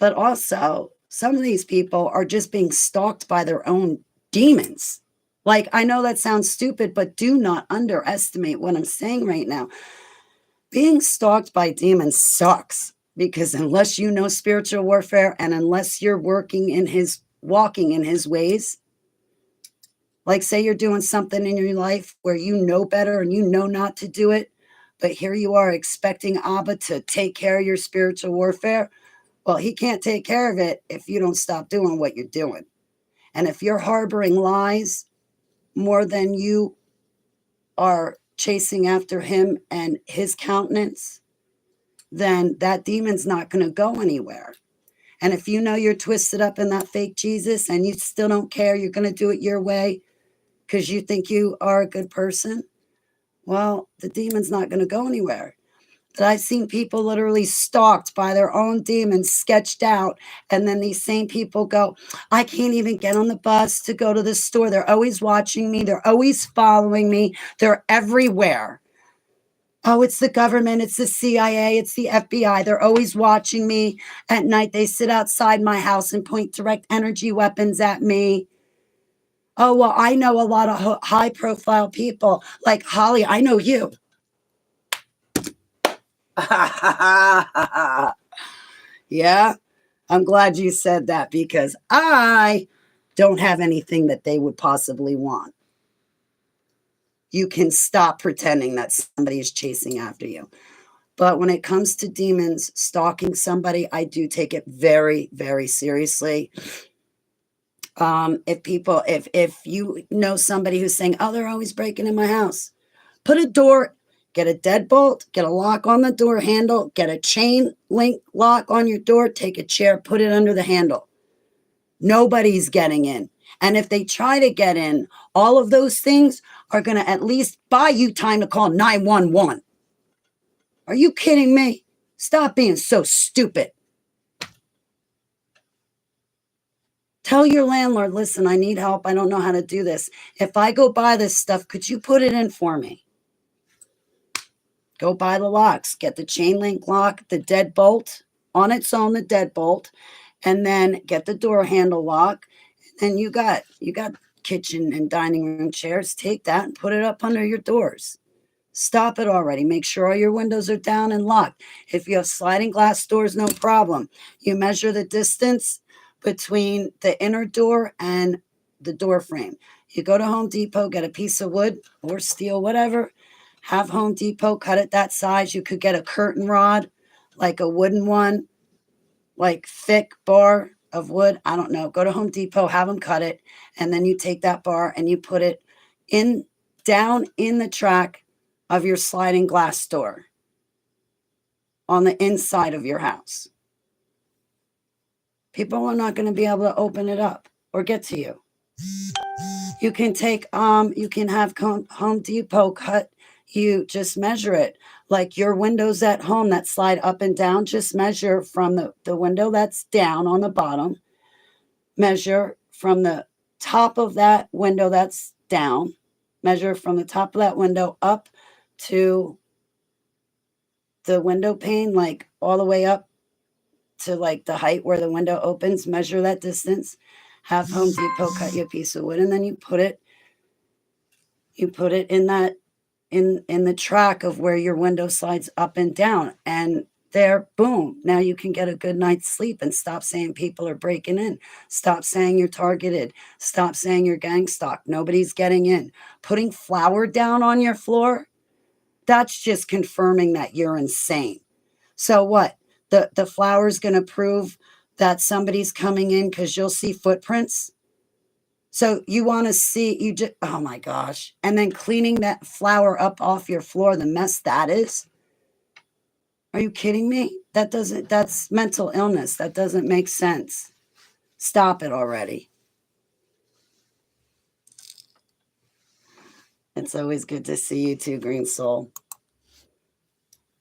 also, some of these people are just being stalked by their own demons. Like, I know that sounds stupid, but do not underestimate what I'm saying right now. Being stalked by demons sucks. Because unless you know spiritual warfare and unless you're walking in his ways, like say you're doing something in your life where you know better and you know not to do it, but here you are expecting Abba to take care of your spiritual warfare. Well, he can't take care of it if you don't stop doing what you're doing. And if you're harboring lies more than you are chasing after him and his countenance, then that demon's not going to go anywhere. And if you know you're twisted up in that fake Jesus and you still don't care, you're going to do it your way because you think you are a good person, well, the demon's not going to go anywhere. But I've seen people literally stalked by their own demons, sketched out, and then these same people go, I can't even get on the bus to go to the store. They're always watching me. They're always following me. They're everywhere. Oh, it's the government, it's the CIA, it's the FBI. They're always watching me at night. They sit outside my house and point direct energy weapons at me. Oh, well, I know a lot of high-profile people. Like, Holly, I know you. Yeah, I'm glad you said that because I don't have anything that they would possibly want. You can stop pretending that somebody is chasing after you. But when it comes to demons stalking somebody, I do take it very, very seriously. If you know somebody who's saying, oh, they're always breaking in my house, put a door, get a deadbolt, get a lock on the door handle, get a chain link lock on your door, take a chair, put it under the handle. Nobody's getting in. And if they try to get in, all of those things are going to at least buy you time to call 911. Are you kidding me? Stop being so stupid. Tell your landlord, listen, I need help. I don't know how to do this. If I go buy this stuff, could you put it in for me? Go buy the locks. Get the chain link lock, the deadbolt on its own, the deadbolt, and then get the door handle lock. And you got kitchen and dining room chairs. Take that and put it up under your doors. Stop it already. Make sure all your windows are down and locked. If you have sliding glass doors, no problem. You measure the distance between the inner door and the door frame. You go to Home Depot, get a piece of wood or steel, whatever. Have Home Depot cut it that size. You could get a curtain rod, like a wooden one, like thick bar of wood. I don't know. Go to Home Depot, have them cut it, and then you take that bar and you put it down in the track of your sliding glass door. on the inside of your house. People are not going to be able to open it up or get to you. You can take, you can have Home Depot cut, you just measure it. Like your windows at home that slide up and down, just measure from the window that's down on the bottom. Measure from the top of that window that's down. Measure from the top of that window up to the window pane, like all the way up to like the height where the window opens. Measure that distance. Have Home Depot cut you a piece of wood, and then you put it in that in the track of where your window slides up and down, and there, boom, now you can get a good night's sleep and stop saying people are breaking in. Stop saying you're targeted. Stop saying you're gang stalked. Nobody's getting in. Putting flour down on your floor, that's just confirming that you're insane. So what? The flour's going to prove that somebody's coming in because you'll see footprints. So you want to see, you just, oh my gosh. And then cleaning that flour up off your floor, the mess that is. Are you kidding me? That's mental illness. That doesn't make sense. Stop it already. It's always good to see you too, Green Soul.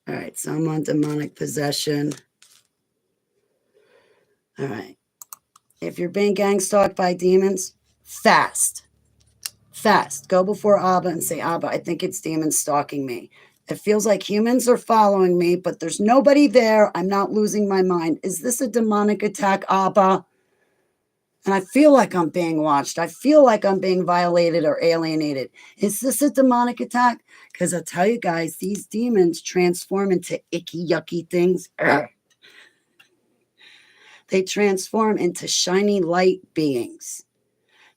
All right, so I'm on demonic possession. All right. If you're being gang stalked by demons, fast. Go before Abba and say, Abba, I think it's demons stalking me. It feels like humans are following me, but there's nobody there. I'm not losing my mind. Is this a demonic attack, Abba? And I feel like I'm being watched. I feel like I'm being violated or alienated. Is this a demonic attack? Because I'll tell you guys, these demons transform into icky, yucky things. They transform into shiny light beings.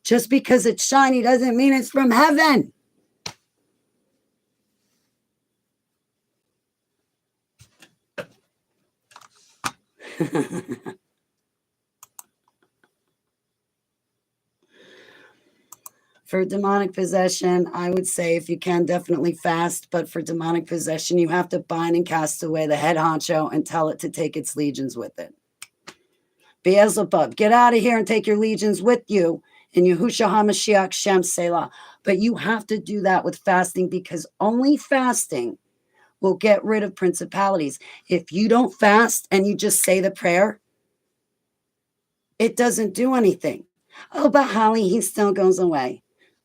Just because it's shiny doesn't mean it's from heaven. For demonic possession, I would say if you can, definitely fast. But for demonic possession, you have to bind and cast away the head honcho and tell it to take its legions with it. Beelzebub, get out of here and take your legions with you in Yahushua HaMashiach Shem Selah. But you have to do that with fasting, because only fasting will get rid of principalities. If you don't fast and you just say the prayer, it doesn't do anything. Oh, but Holly, he still goes away.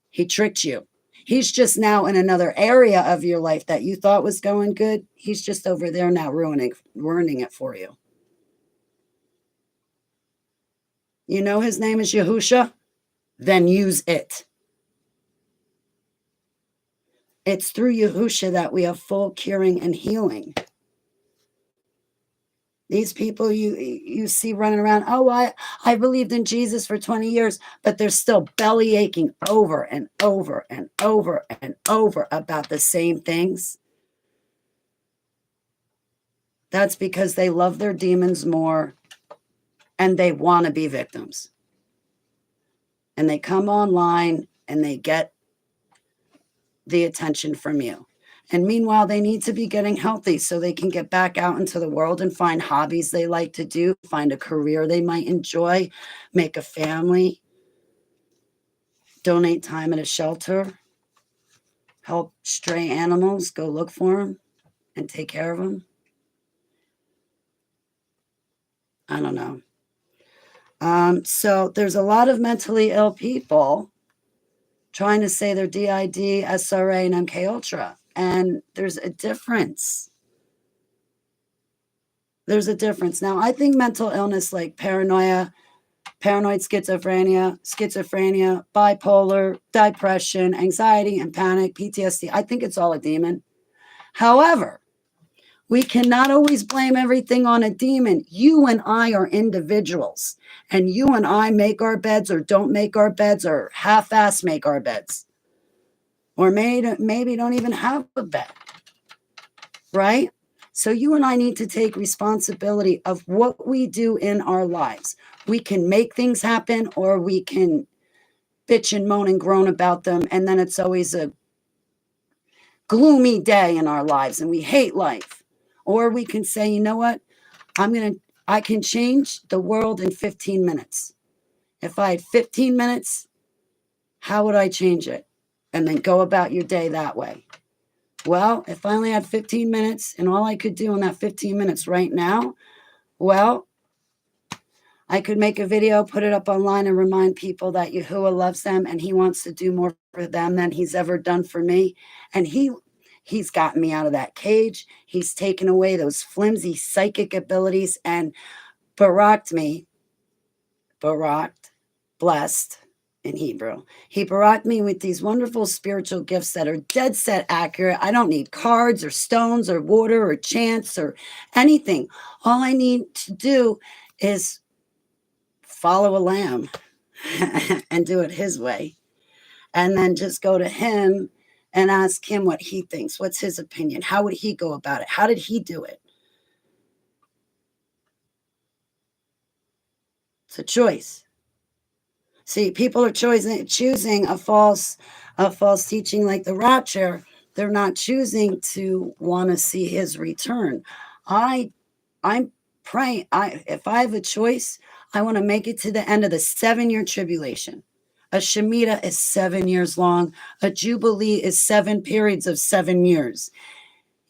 He tricked you. He's just now in another area of your life that you thought was going good. He's just over there now ruining it for you. You know his name is Yahusha? Then use it. It's through Yahusha that we have full curing and healing. These people you see running around, oh, I believed in Jesus for 20 years, but they're still belly aching over and over and over and over about the same things. That's because they love their demons more and they want to be victims. And they come online and they get the attention from you. And meanwhile, they need to be getting healthy so they can get back out into the world and find hobbies they like to do, find a career they might enjoy, make a family, donate time at a shelter, help stray animals, go look for them and take care of them. I don't know. So there's a lot of mentally ill people trying to say they're DID, SRA, and MKUltra. And there's a difference. There's a difference. Now, I think mental illness like paranoia, paranoid schizophrenia, bipolar, depression, anxiety, and panic, PTSD, I think it's all a demon. However, we cannot always blame everything on a demon. You and I are individuals. And you and I make our beds or don't make our beds or half-ass make our beds. Or maybe don't even have a bed, right? So you and I need to take responsibility of what we do in our lives. We can make things happen, or we can bitch and moan and groan about them, and then it's always a gloomy day in our lives, and we hate life. Or we can say, you know what? I can change the world in 15 minutes. If I had 15 minutes, how would I change it? And then go about your day that way. Well, if I only had 15 minutes and all I could do in that 15 minutes right now, well, I could make a video, put it up online, and remind people that Yahuwah loves them and he wants to do more for them than he's ever done for me. And he's gotten me out of that cage. He's taken away those flimsy psychic abilities and baraked me, baraked, blessed in Hebrew. He baraked me with these wonderful spiritual gifts that are dead set accurate. I don't need cards or stones or water or chants or anything. All I need to do is follow a lamb and do it his way. And then just go to him and ask him what he thinks. What's his opinion? How would he go about it? How did he do it? It's a choice. See, people are choosing a false teaching like the rapture. They're not choosing to want to see his return. I'm praying. If I have a choice, I want to make it to the end of the 7-year tribulation. A Shemitah is 7 years long. A Jubilee is 7 periods of 7 years.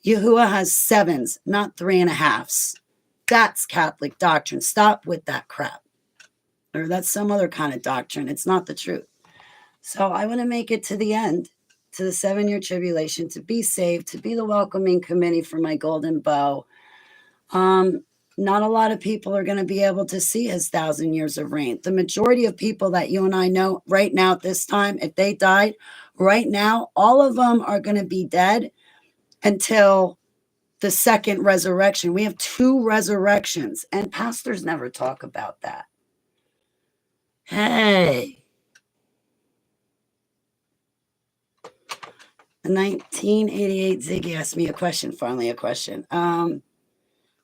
Yahuwah has 7s, not 3.5s. That's Catholic doctrine. Stop with that crap. Or that's some other kind of doctrine. It's not the truth. So I want to make it to the end, to the 7-year tribulation, to be saved, to be the welcoming committee for my golden bow. Not a lot of people are going to be able to see his 1,000 years of reign. The majority of people that you and I know right now at this time, if they died right now, all of them are going to be dead until the second resurrection. We have 2 resurrections, and pastors never talk about that. Hey. In 1988, Ziggy asked me a question, finally a question.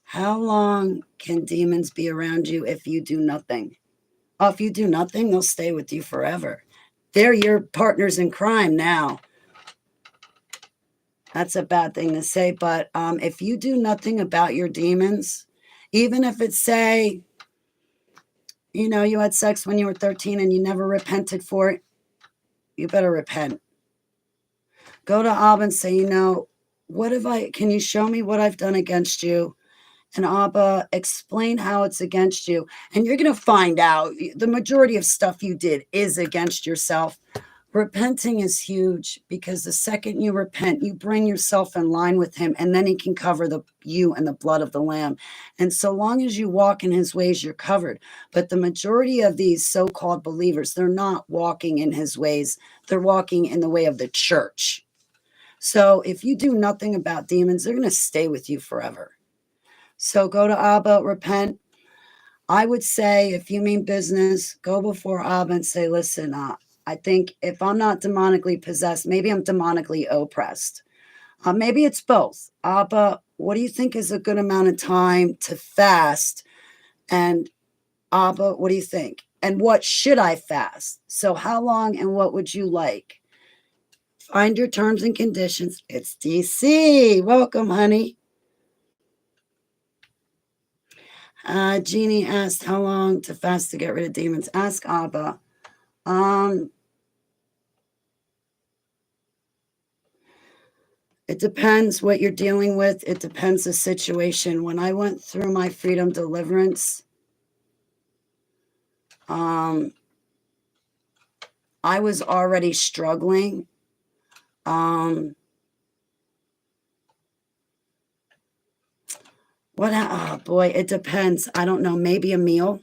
How long can demons be around you if you do nothing? Oh, if you do nothing, they'll stay with you forever. They're your partners in crime now. That's a bad thing to say, but if you do nothing about your demons, even if it's, say, you had sex when you were 13 and you never repented for it, you better repent. Go to Abba and say, can you show me what I've done against you? And Abba, explain how it's against you. And you're going to find out the majority of stuff you did is against yourself. Repenting is huge because the second you repent, you bring yourself in line with him, and then he can cover you and the blood of the Lamb. And so long as you walk in his ways, you're covered. But the majority of these so-called believers, they're not walking in his ways. They're walking in the way of the church. So if you do nothing about demons, they're going to stay with you forever. So go to Abba, repent. I would say, if you mean business, go before Abba and say, listen, I think if I'm not demonically possessed, maybe I'm demonically oppressed. Maybe it's both. Abba, what do you think is a good amount of time to fast? And Abba, what do you think? And what should I fast? So how long and what would you like? Find your terms and conditions. It's DC. Welcome, honey. Jeannie asked how long to fast to get rid of demons. Ask Abba. It depends what you're dealing with. It depends the situation. When I went through my freedom deliverance, I was already struggling. Oh boy, it depends. I don't know. Maybe a meal.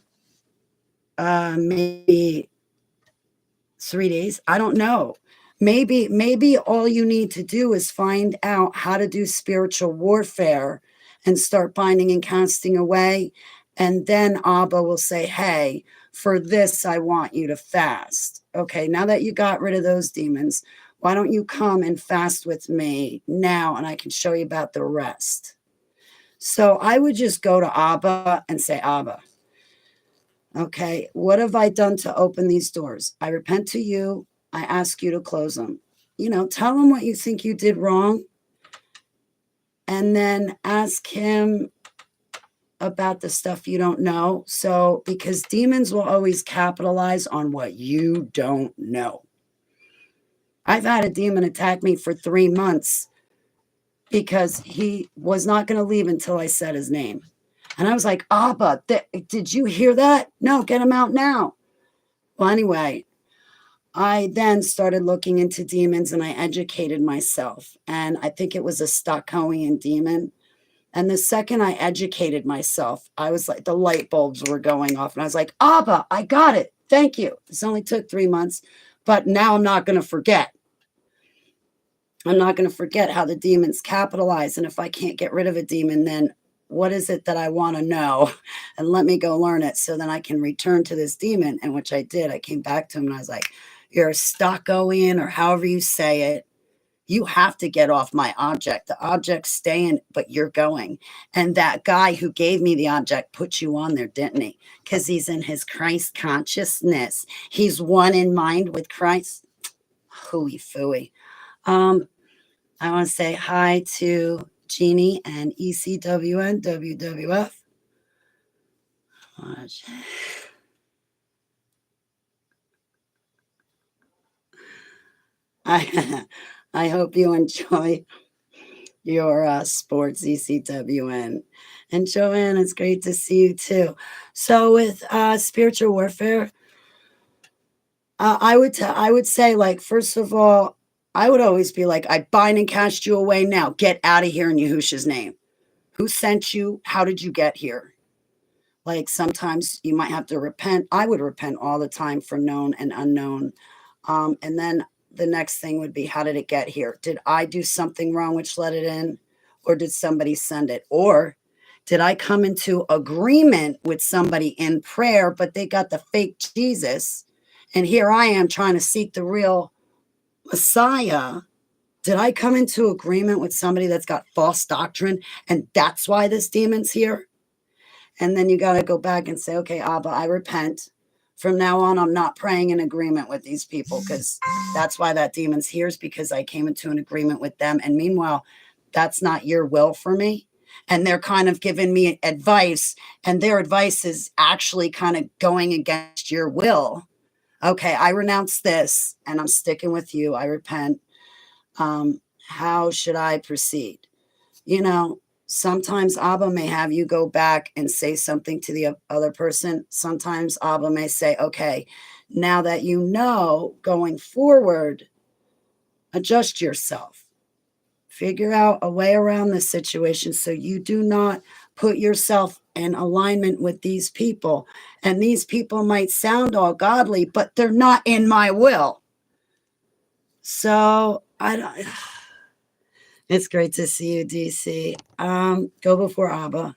Maybe 3 days. I don't know. Maybe all you need to do is find out how to do spiritual warfare and start binding and casting away. And then Abba will say, hey, for this, I want you to fast. Okay, now that you got rid of those demons, why don't you come and fast with me now? And I can show you about the rest. So I would just go to Abba and say, Abba, okay, what have I done to open these doors? I repent to you. I ask you to close them. Tell them what you think you did wrong. and then ask him about the stuff you don't know. So, because demons will always capitalize on what you don't know. I've had a demon attack me for 3 months because he was not going to leave until I said his name. And I was like, Abba, did you hear that? No, get him out now. Well, anyway, I then started looking into demons and I educated myself. And I think it was a Stockoian demon. And the second I educated myself, I was like, the light bulbs were going off. And I was like, Abba, I got it. Thank you. This only took 3 months, but now I'm not going to forget. I'm not going to forget how the demons capitalize. And if I can't get rid of a demon, then what is it that I want to know? And let me go learn it so then I can return to this demon. And which I did. I came back to him and I was like, you're a Stockoian, or however you say it. You have to get off my object. The object's staying, but you're going. And that guy who gave me the object put you on there, didn't he? Because he's in his Christ consciousness. He's one in mind with Christ. Hooey phooey. I want to say hi to Jeannie and ECWN, WWF. I hope you enjoy your sports, ECWN. And Joanne, it's great to see you too. So with spiritual warfare, I would say, like, first of all, I would always be like, I bind and cast you away now. Get out of here in Yahushua's name. Who sent you? How did you get here? Like, sometimes you might have to repent. I would repent all the time for known and unknown. And then the next thing would be, how did it get here? Did I do something wrong which let it in? Or did somebody send it? Or did I come into agreement with somebody in prayer, but they got the fake Jesus? And here I am trying to seek the real Messiah. Did I come into agreement with somebody that's got false doctrine? And that's why this demon's here? And then you got to go back and say, okay, Abba, I repent. From now on, I'm not praying in agreement with these people, because that's why that demon's here, is because I came into an agreement with them. And meanwhile, that's not your will for me. And they're kind of giving me advice, and their advice is actually kind of going against your will. Okay, I renounce this and I'm sticking with you. I repent. How should I proceed? You know, sometimes Abba may have you go back and say something to the other person. Sometimes Abba may say, okay, now that you know, going forward, adjust yourself. Figure out a way around this situation so you do not put yourself in alignment with these people. And these people might sound all godly, but they're not in my will. So it's great to see you, DC. Go before Abba,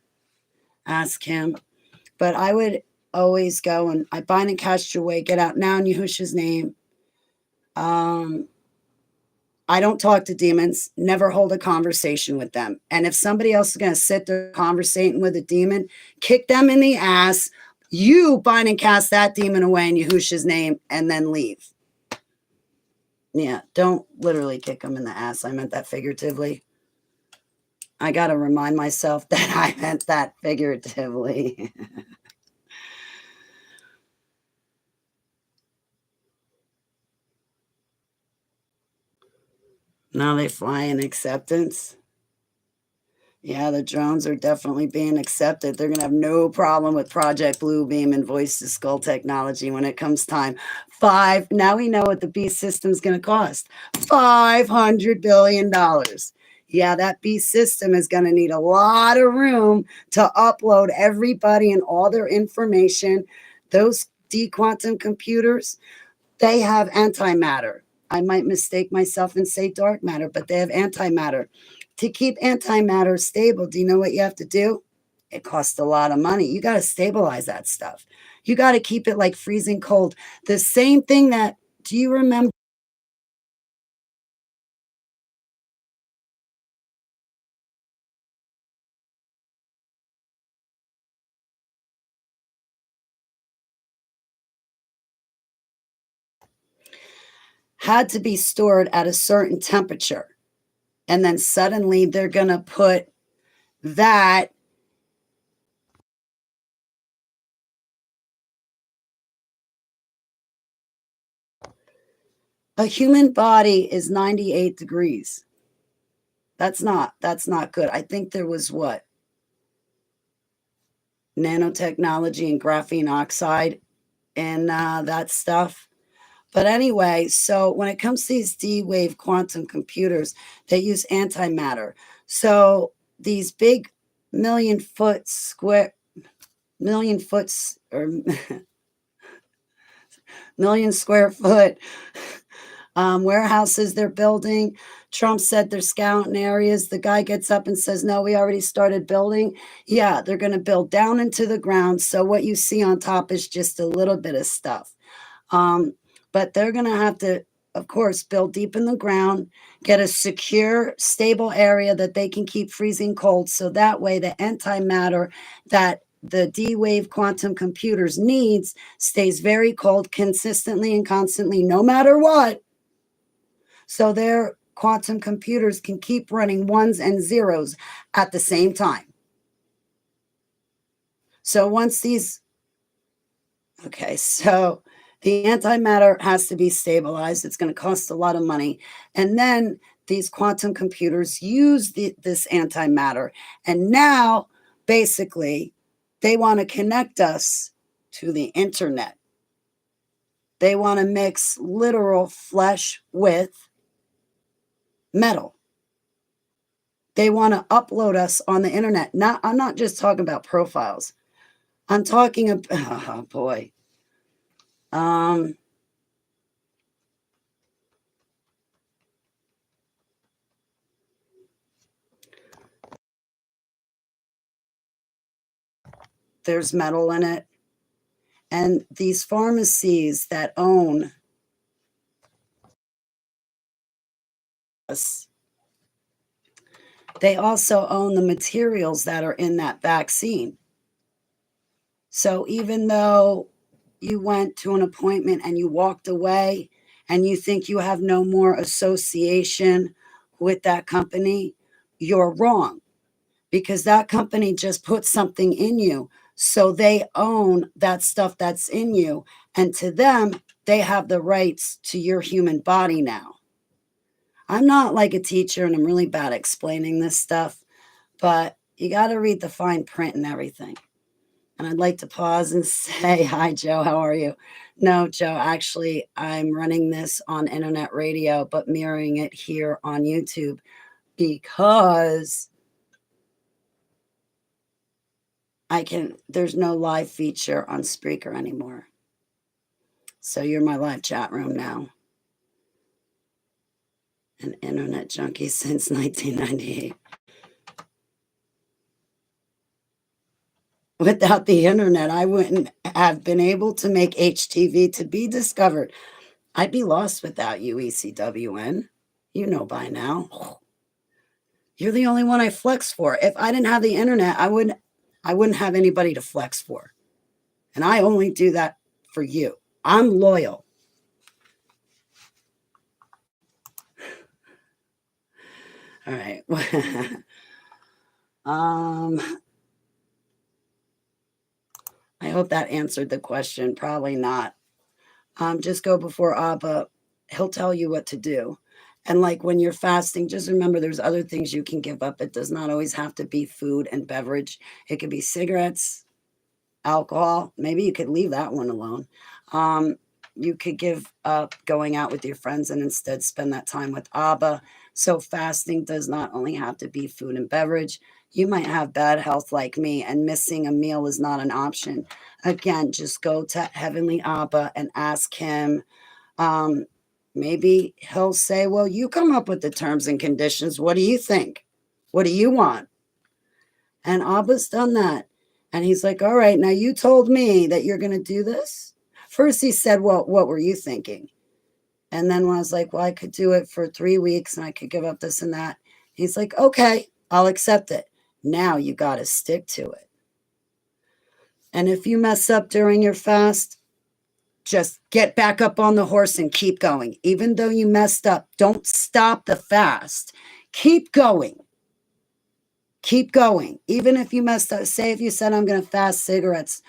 ask him. But I would always go and I bind and cast your way, get out now in Yahushua's name. I don't talk to demons, never hold a conversation with them. And if somebody else is going to sit there conversating with a demon, kick them in the ass. You bind and cast that demon away in Yahushua's name and then leave. Yeah, don't literally kick them in the ass. I meant that figuratively. I got to remind myself that I meant that figuratively. Now they fly in acceptance. Yeah, the drones are definitely being accepted. They're going to have no problem with Project Bluebeam and voice to skull technology when it comes time. Now we know what the beast system is going to cost. $500 billion. Yeah, that beast system is going to need a lot of room to upload everybody and all their information. Those D-quantum computers, they have antimatter. I might mistake myself and say dark matter, but they have antimatter. To keep antimatter stable, do you know what you have to do? It costs a lot of money. You got to stabilize that stuff. You got to keep it like freezing cold. The same thing that, do you remember? Had to be stored at a certain temperature. And then suddenly they're going to put that a human body is 98 degrees. That's not good. I think there was what? Nanotechnology and graphene oxide and that stuff. But anyway, so when it comes to these D-wave quantum computers, they use antimatter. So these big million foot or million square foot warehouses they're building. Trump said they're scouting areas. The guy gets up and says, no, we already started building. Yeah, they're going to build down into the ground. So what you see on top is just a little bit of stuff. But they're going to have to, of course, build deep in the ground, get a secure, stable area that they can keep freezing cold. So that way the antimatter that the D-wave quantum computers needs stays very cold consistently and constantly, no matter what. So their quantum computers can keep running ones and zeros at the same time. So once these, okay, so the antimatter has to be stabilized. It's going to cost a lot of money. And then these quantum computers use this antimatter. And now, basically, they want to connect us to the internet. They want to mix literal flesh with metal. They want to upload us on the internet. I'm not just talking about profiles. I'm talking about, oh boy. There's metal in it. And these pharmacies that own us, they also own the materials that are in that vaccine. So even though you went to an appointment and you walked away and you think you have no more association with that company, you're wrong, because that company just put something in you. So they own that stuff that's in you. And to them, they have the rights to your human body now. I'm not like a teacher and I'm really bad at explaining this stuff, but you got to read the fine print and everything. And I'd like to pause and say, hi, Joe, how are you? No, Joe, actually, I'm running this on internet radio, but mirroring it here on YouTube because there's no live feature on Spreaker anymore. So you're my live chat room now. An internet junkie since 1998. Without the internet, I wouldn't have been able to make HTV to be discovered. I'd be lost without you, ECWN. You know by now. You're the only one I flex for. If I didn't have the internet, I wouldn't have anybody to flex for. And I only do that for you. I'm loyal. All right. I hope that answered the question. Probably not. Just go before Abba. He'll tell you what to do. And like when you're fasting, just remember there's other things you can give up. It does not always have to be food and beverage. It could be cigarettes, alcohol. Maybe you could leave that one alone. You could give up going out with your friends and instead spend that time with Abba. So fasting does not only have to be food and beverage. You might have bad health like me, and missing a meal is not an option. Again, just go to Heavenly Abba and ask him. Maybe he'll say, well, you come up with the terms and conditions. What do you think? What do you want? And Abba's done that. And he's like, all right, now you told me that you're going to do this. First he said, well, what were you thinking? And then when I was like, well, I could do it for 3 weeks and I could give up this and that. He's like, okay, I'll accept it. Now you got to stick to it. And if you mess up during your fast, just get back up on the horse and keep going. Even though you messed up, don't stop the fast. Keep going. Keep going. Even if you messed up, say if you said, I'm going to fast cigarettes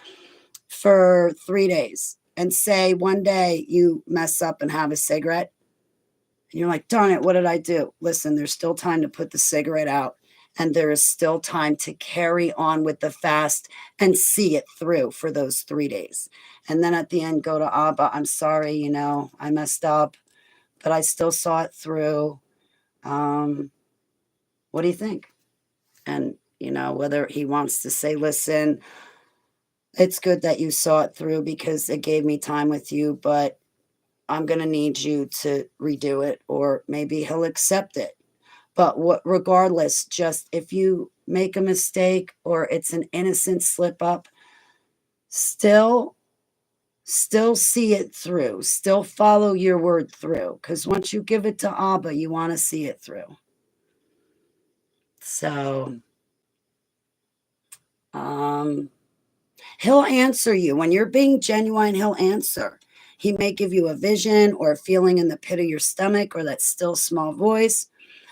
for 3 days, and say one day you mess up and have a cigarette, and you're like, darn it, what did I do? Listen, there's still time to put the cigarette out, and there is still time to carry on with the fast and see it through for those 3 days. And then at the end, go to Abba, I'm sorry, you know, I messed up, but I still saw it through. What do you think? And, you know, whether he wants to say, listen, it's good that you saw it through because it gave me time with you, but I'm going to need you to redo it, or maybe he'll accept it. But regardless, just if you make a mistake or it's an innocent slip up, still see it through. Still follow your word through. Because once you give it to Abba, you want to see it through. So, he'll answer you. When you're being genuine, he'll answer. He may give you a vision or a feeling in the pit of your stomach or that still small voice.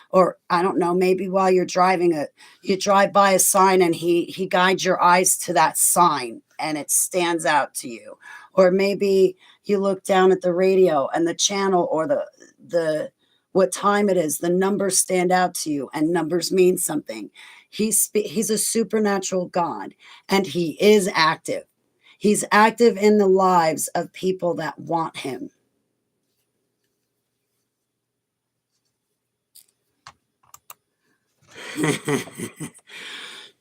Or I don't know, maybe while you're driving, you drive by a sign and he guides your eyes to that sign and it stands out to you. Or maybe you look down at the radio and the channel or the what time it is, the numbers stand out to you, and numbers mean something. He's a supernatural God, and he is active. He's active in the lives of people that want him.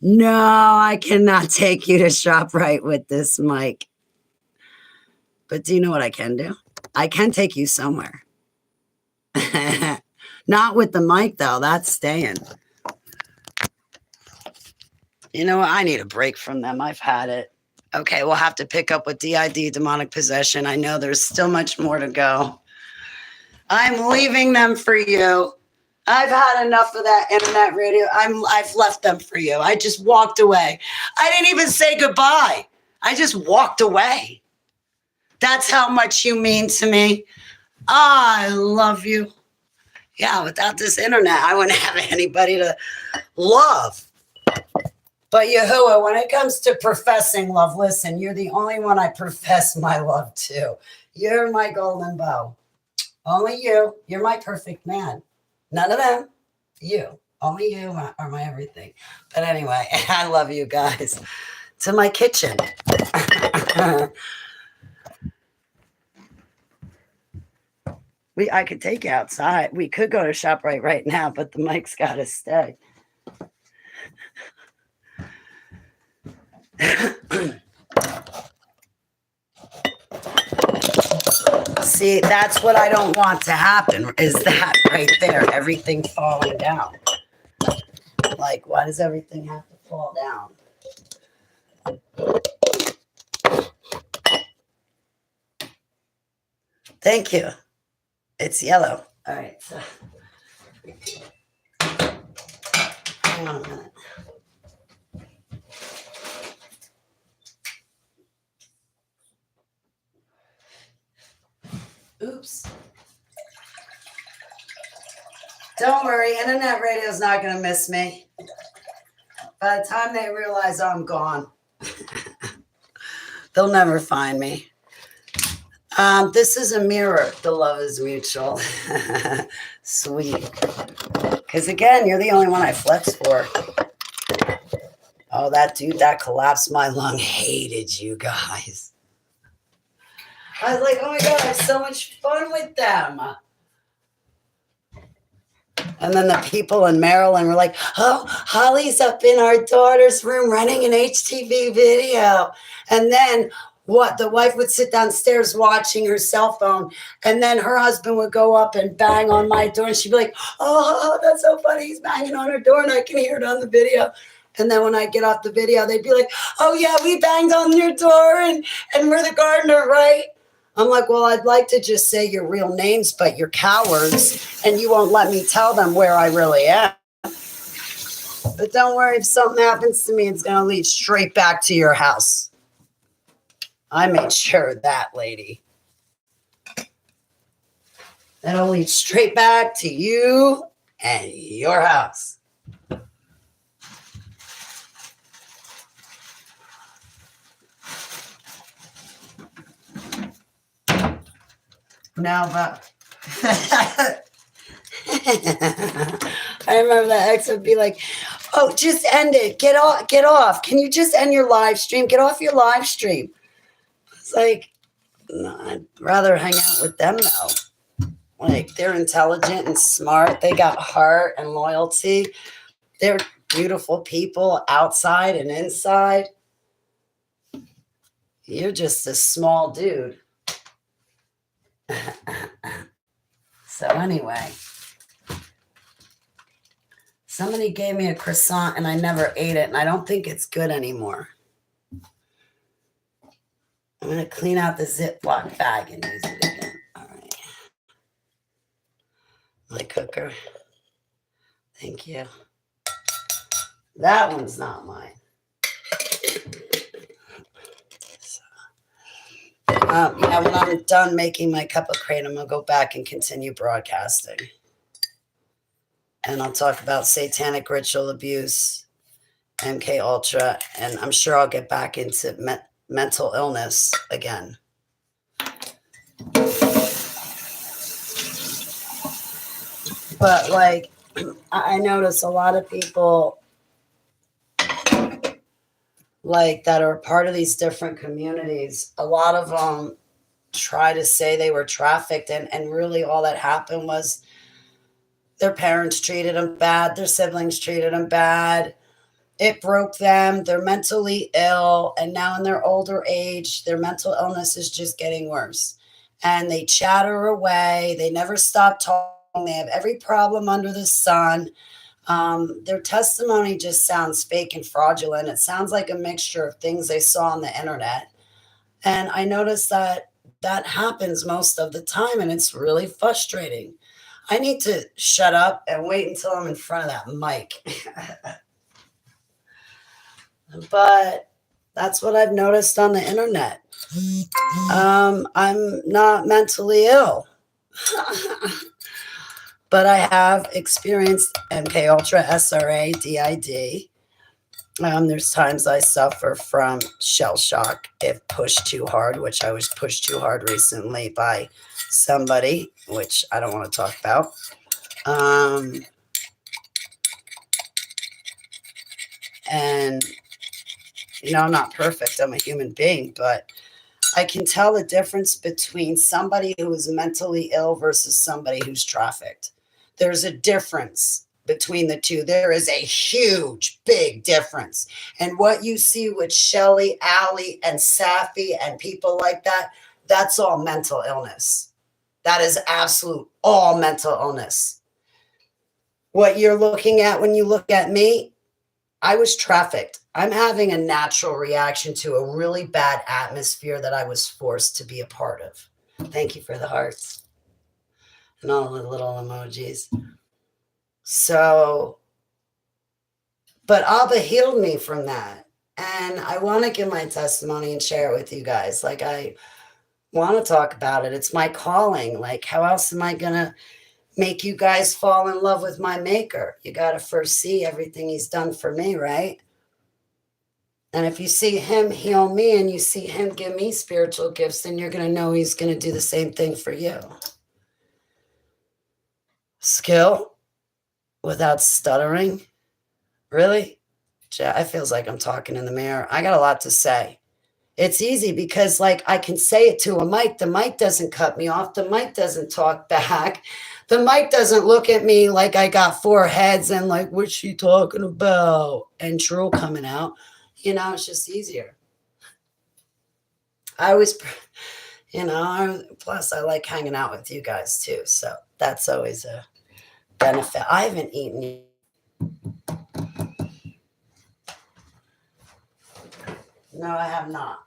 No, I cannot take you to ShopRite with this mic. But do you know what I can do? I can take you somewhere. Not with the mic, though. That's staying. You know what? I need a break from them. I've had it. Okay, we'll have to pick up with DID, demonic possession. I know there's still much more to go. I'm leaving them for you. I've had enough of that internet radio. I've left them for you. I just walked away. I didn't even say goodbye. I just walked away. That's how much you mean to me. I love you. Yeah, without this internet, I wouldn't have anybody to love. But Yahuwah, when it comes to professing love, listen, you're the only one I profess my love to. You're my golden bow. Only you. You're my perfect man. None of them. You. Only you are my everything. But anyway, I love you guys. To my kitchen. I could take you outside. We could go to ShopRite right now, but the mic's got to stay. See, that's what I don't want to happen, is that right there, everything falling down. Like, why does everything have to fall down? Thank you. It's yellow. All right. So, hang on a minute. Oops. Don't worry. Internet radio is not going to miss me. By the time they realize I'm gone, they'll never find me. This is a mirror. The love is mutual. Sweet. Because again, you're the only one I flex for. Oh, that dude that collapsed my lung hated you guys. I was like, oh my God, I have so much fun with them. And then the people in Maryland were like, oh, Holly's up in our daughter's room running an HTV video. And then what? The wife would sit downstairs watching her cell phone. And then her husband would go up and bang on my door. And she'd be like, oh, that's so funny. He's banging on her door and I can hear it on the video. And then when I get off the video, they'd be like, oh, yeah, we banged on your door and we're the gardener, right? I'm like, well, I'd like to just say your real names, but you're cowards and you won't let me tell them where I really am. But don't worry, if something happens to me, it's going to lead straight back to your house. I made sure of that, lady. That'll lead straight back to you and your house. No, but I remember the ex would be like, "Oh, just end it. Get off. Get off. Can you just end your live stream? Get off your live stream." It's like, no, I'd rather hang out with them though. Like, they're intelligent and smart. They got heart and loyalty. They're beautiful people outside and inside. You're just a small dude. So anyway, somebody gave me a croissant and I never ate it, and I don't think it's good anymore. I'm going to clean out the Ziploc bag and use it again. All right. My cooker. Thank you. That one's not mine. Yeah, when I'm done making my cup of crate, I'm going to go back and continue broadcasting. And I'll talk about satanic ritual abuse, MKUltra, and I'm sure I'll get back into mental illness again. But like, I notice a lot of people like that are part of these different communities. A lot of them try to say they were trafficked, and really all that happened was their parents treated them bad, their siblings treated them bad. It broke them. They're mentally ill, and now in their older age, their mental illness is just getting worse. And they chatter away. They never stop talking. They have every problem under the sun. Their testimony just sounds fake and fraudulent. It sounds like a mixture of things they saw on the internet. And I noticed that happens most of the time, and it's really frustrating. I need to shut up and wait until I'm in front of that mic. But that's what I've noticed on the internet. I'm not mentally ill. But I have experienced MKUltra, SRA, DID. There's times I suffer from shell shock if pushed too hard, which I was pushed too hard recently by somebody, which I don't want to talk about. And, you know, I'm not perfect. I'm a human being, but I can tell the difference between somebody who is mentally ill versus somebody who's trafficked. There's a difference between the two. There is a huge, big difference. And what you see with Shelly, Allie, and Safi and people like that, that's all mental illness. That is absolute all mental illness. What you're looking at when you look at me, I was trafficked. I'm having a natural reaction to a really bad atmosphere that I was forced to be a part of. Thank you for the hearts and all the little emojis. So, but Abba healed me from that. And I want to give my testimony and share it with you guys. Like, I want to talk about it. It's my calling. Like, how else am I going to make you guys fall in love with my maker? You got to first see everything he's done for me, right? And if you see him heal me and you see him give me spiritual gifts, then you're going to know he's going to do the same thing for you. Skill without stuttering. Really? It feels like I'm talking in the mirror. I got a lot to say. It's easy because, like, I can say it to a mic. The mic doesn't cut me off. The mic doesn't talk back. The mic doesn't look at me like I got four heads and like, what's she talking about? And drool coming out. You know, it's just easier. I always, you know, plus I like hanging out with you guys too. So that's always a benefit. I haven't eaten. No, I have not.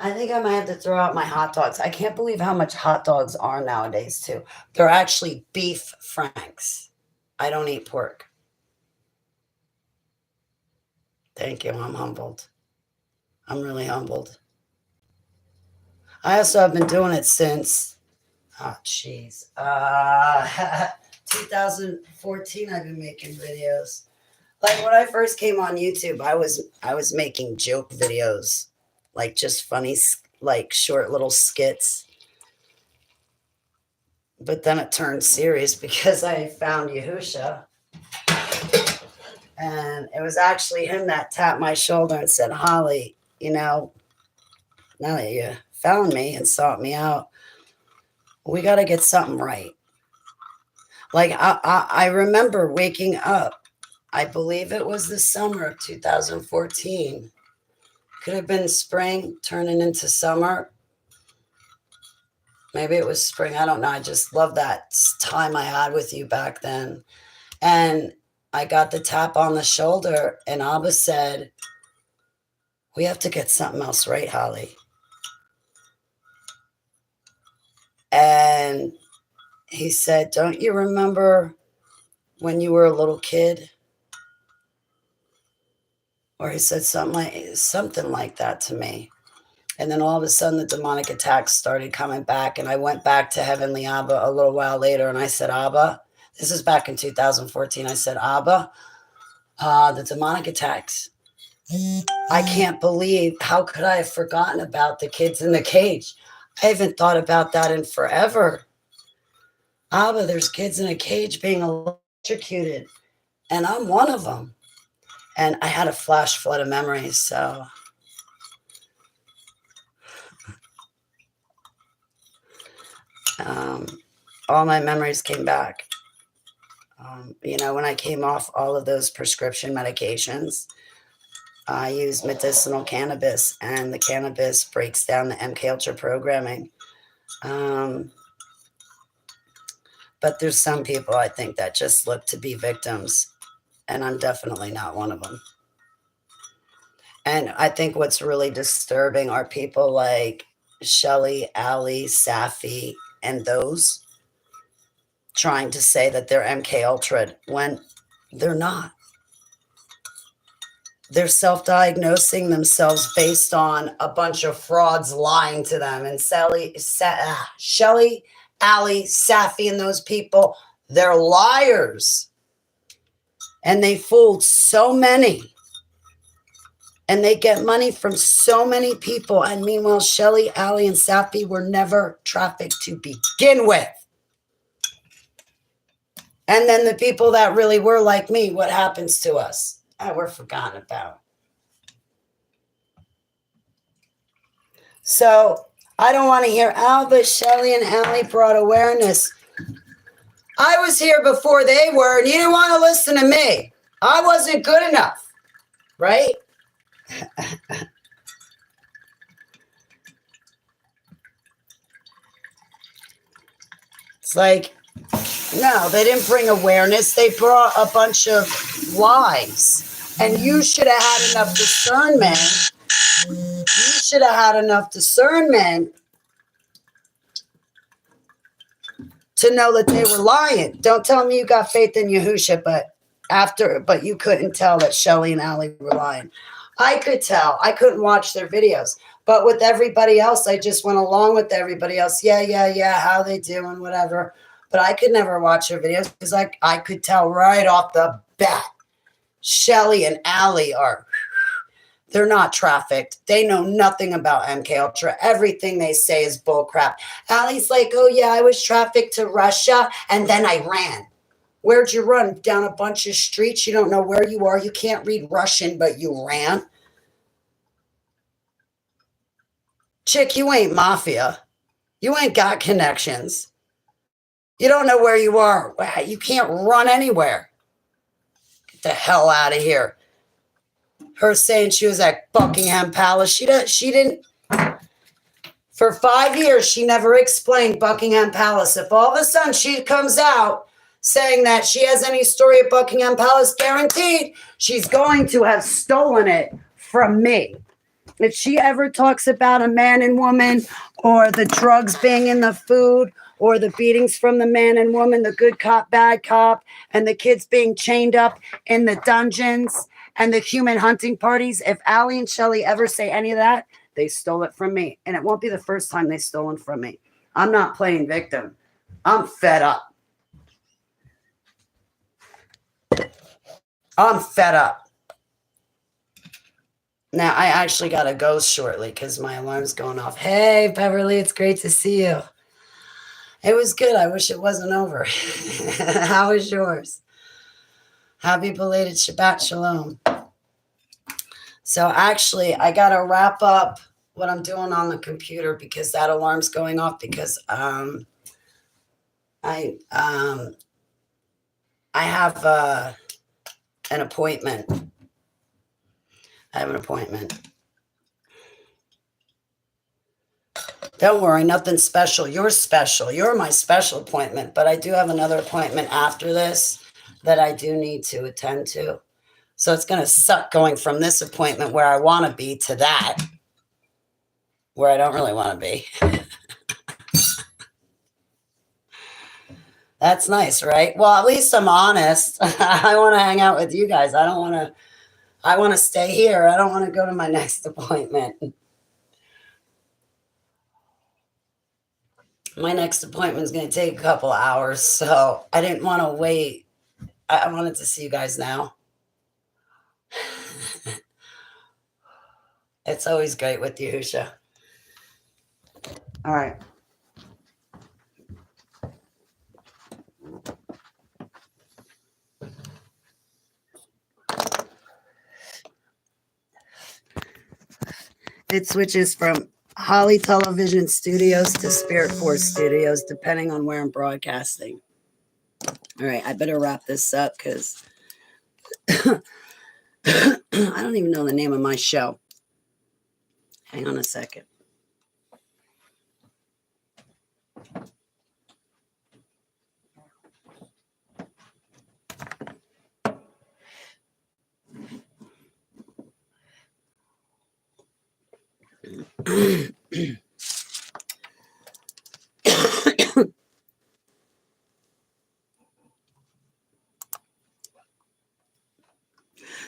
I think I might have to throw out my hot dogs. I can't believe how much hot dogs are nowadays, too. They're actually beef franks. I don't eat pork. Thank you. I'm humbled. I'm really humbled. I also have been doing it since, oh, jeez, 2014. I've been making videos. Like when I first came on YouTube, I was making joke videos, like just funny, like short little skits. But then it turned serious because I found Yahusha. And it was actually him that tapped my shoulder and said, Holly, now that you found me and sought me out, we got to get something right. Like I remember waking up. I believe it was the summer of 2014. Could have been spring turning into summer. Maybe it was spring. I don't know. I just love that time I had with you back then. And I got the tap on the shoulder, and Abba said, we have to get something else right, Holly. And he said, don't you remember when you were a little kid? Or he said something like that to me. And then all of a sudden the demonic attacks started coming back. And I went back to Heavenly Abba a little while later. And I said, Abba, this is back in 2014. I said, Abba, the demonic attacks. I can't believe, how could I have forgotten about the kids in the cage? I haven't thought about that in forever. Abba, there's kids in a cage being electrocuted. And I'm one of them. And I had a flash flood of memories. So all my memories came back. When I came off all of those prescription medications, I used medicinal cannabis, and the cannabis breaks down the MKUltra programming. But there's some people, I think, that just look to be victims, and I'm definitely not one of them. And I think what's really disturbing are people like Shelly, Allie, Safi, and those trying to say that they're MKUltra when they're not. They're self-diagnosing themselves based on a bunch of frauds lying to them. And Shelly, Allie, Safi, and those people, they're liars. And they fooled so many. And they get money from so many people. And meanwhile, Shelly, Allie, and Safi were never trafficked to begin with. And then the people that really were like me, what happens to us? We're forgotten about. So I don't want to hear Alba, Shelly, and Allie brought awareness. I was here before they were, and you didn't want to listen to me. I wasn't good enough, right? It's like, no, they didn't bring awareness. They brought a bunch of lies. And you should have had enough discernment. You should have had enough discernment to know that they were lying. Don't tell me you got faith in Yahusha, but you couldn't tell that Shelly and Allie were lying. I could tell. I couldn't watch their videos. But with everybody else, I just went along with everybody else. Yeah, how they doing, whatever. But I could never watch their videos because I could tell right off the bat. Shelly and Allie they're not trafficked. They know nothing about MKUltra. Everything they say is bullcrap. Allie's like, oh yeah, I was trafficked to Russia and then I ran. Where'd you run? Down a bunch of streets? You don't know where you are. You can't read Russian, but you ran. Chick, you ain't mafia. You ain't got connections. You don't know where you are. You can't run anywhere. Get the hell out of here. Her saying she was at Buckingham Palace. She didn't. For 5 years, she never explained Buckingham Palace. If all of a sudden she comes out saying that she has any story at Buckingham Palace, guaranteed she's going to have stolen it from me. If she ever talks about a man and woman or the drugs being in the food or the beatings from the man and woman, the good cop, bad cop, and the kids being chained up in the dungeons And the human hunting parties, if Allie and Shelly ever say any of that, they stole it from me. And it won't be the first time they've stolen from me. I'm not playing victim. I'm fed up. I'm fed up. Now, I actually got to go shortly because my alarm's going off. Hey, Beverly, it's great to see you. It was good. I wish it wasn't over. How was yours? Happy belated Shabbat Shalom. So actually, I got to wrap up what I'm doing on the computer because that alarm's going off because I have an appointment. I have an appointment. Don't worry, nothing special. You're special. You're my special appointment, but I do have another appointment after this that I do need to attend to. So it's going to suck going from this appointment where I want to be to that where I don't really want to be. That's nice, right? Well, at least I'm honest. I want to hang out with you guys. I want to stay here. I don't want to go to my next appointment. My next appointment is going to take a couple hours, so I didn't want to wait. I wanted to see you guys now. It's always great with you, Husha. All right. It switches from Holly Television Studios to Spirit Force Studios, depending on where I'm broadcasting. All right, I better wrap this up because I don't even know the name of my show. Hang on a second.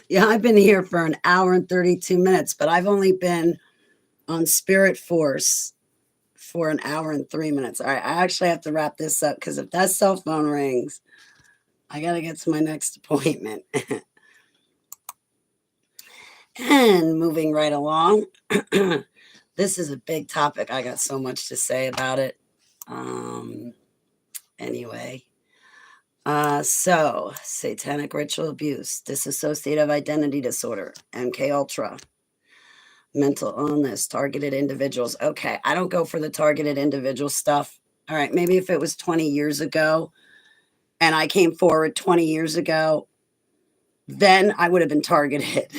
Yeah, I've been here for an hour and 32 minutes, but I've only been on Spirit Force for an hour and 3 minutes. All right, I actually have to wrap this up because if that cell phone rings, I got to get to my next appointment. And moving right along, this is a big topic. I got so much to say about it. Anyway. So satanic ritual abuse, dissociative identity disorder, MKUltra, mental illness, targeted individuals. Okay, I don't go for the targeted individual stuff. All right, maybe if it was 20 years ago and I came forward 20 years ago, then I would have been targeted.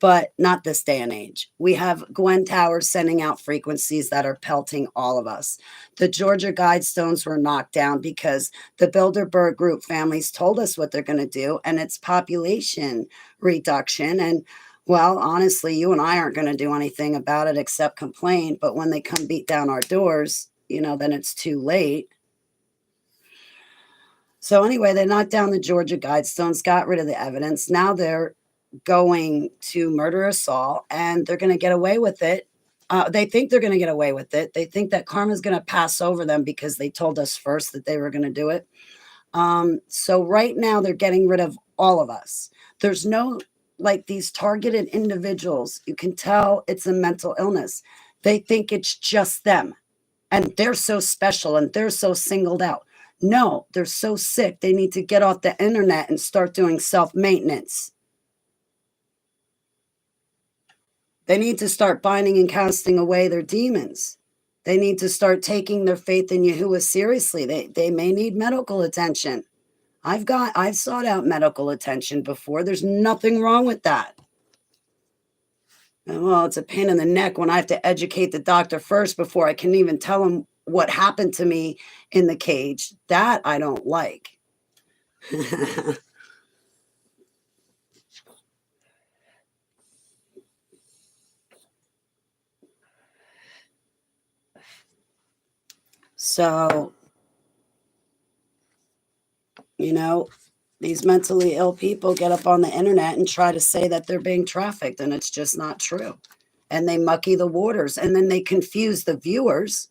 But not this day and age. We have Gwen Towers sending out frequencies that are pelting all of us. The Georgia Guidestones were knocked down because the Bilderberg Group families told us what they're going to do, and it's population reduction. And, well, honestly, you and I aren't going to do anything about it except complain. But when they come beat down our doors, then it's too late. So anyway, they knocked down the Georgia Guidestones, got rid of the evidence. Now they're going to murder us all, and they're going to get away with it. They think they're going to get away with it. They think that karma's going to pass over them because they told us first that they were going to do it. So right now they're getting rid of all of us. There's no, like, these targeted individuals. You can tell it's a mental illness. They think it's just them, and they're so special and they're so singled out. No, they're so sick. They need to get off the internet and start doing self-maintenance. They need to start binding and casting away their demons. They need to start taking their faith in Yahuwah seriously. They may need medical attention. I've sought out medical attention before. There's nothing wrong with that. And, well, it's a pain in the neck when I have to educate the doctor first before I can even tell him what happened to me in the cage. That I don't like. So, These mentally ill people get up on the internet and try to say that they're being trafficked, and it's just not true. And they mucky the waters, and then they confuse the viewers.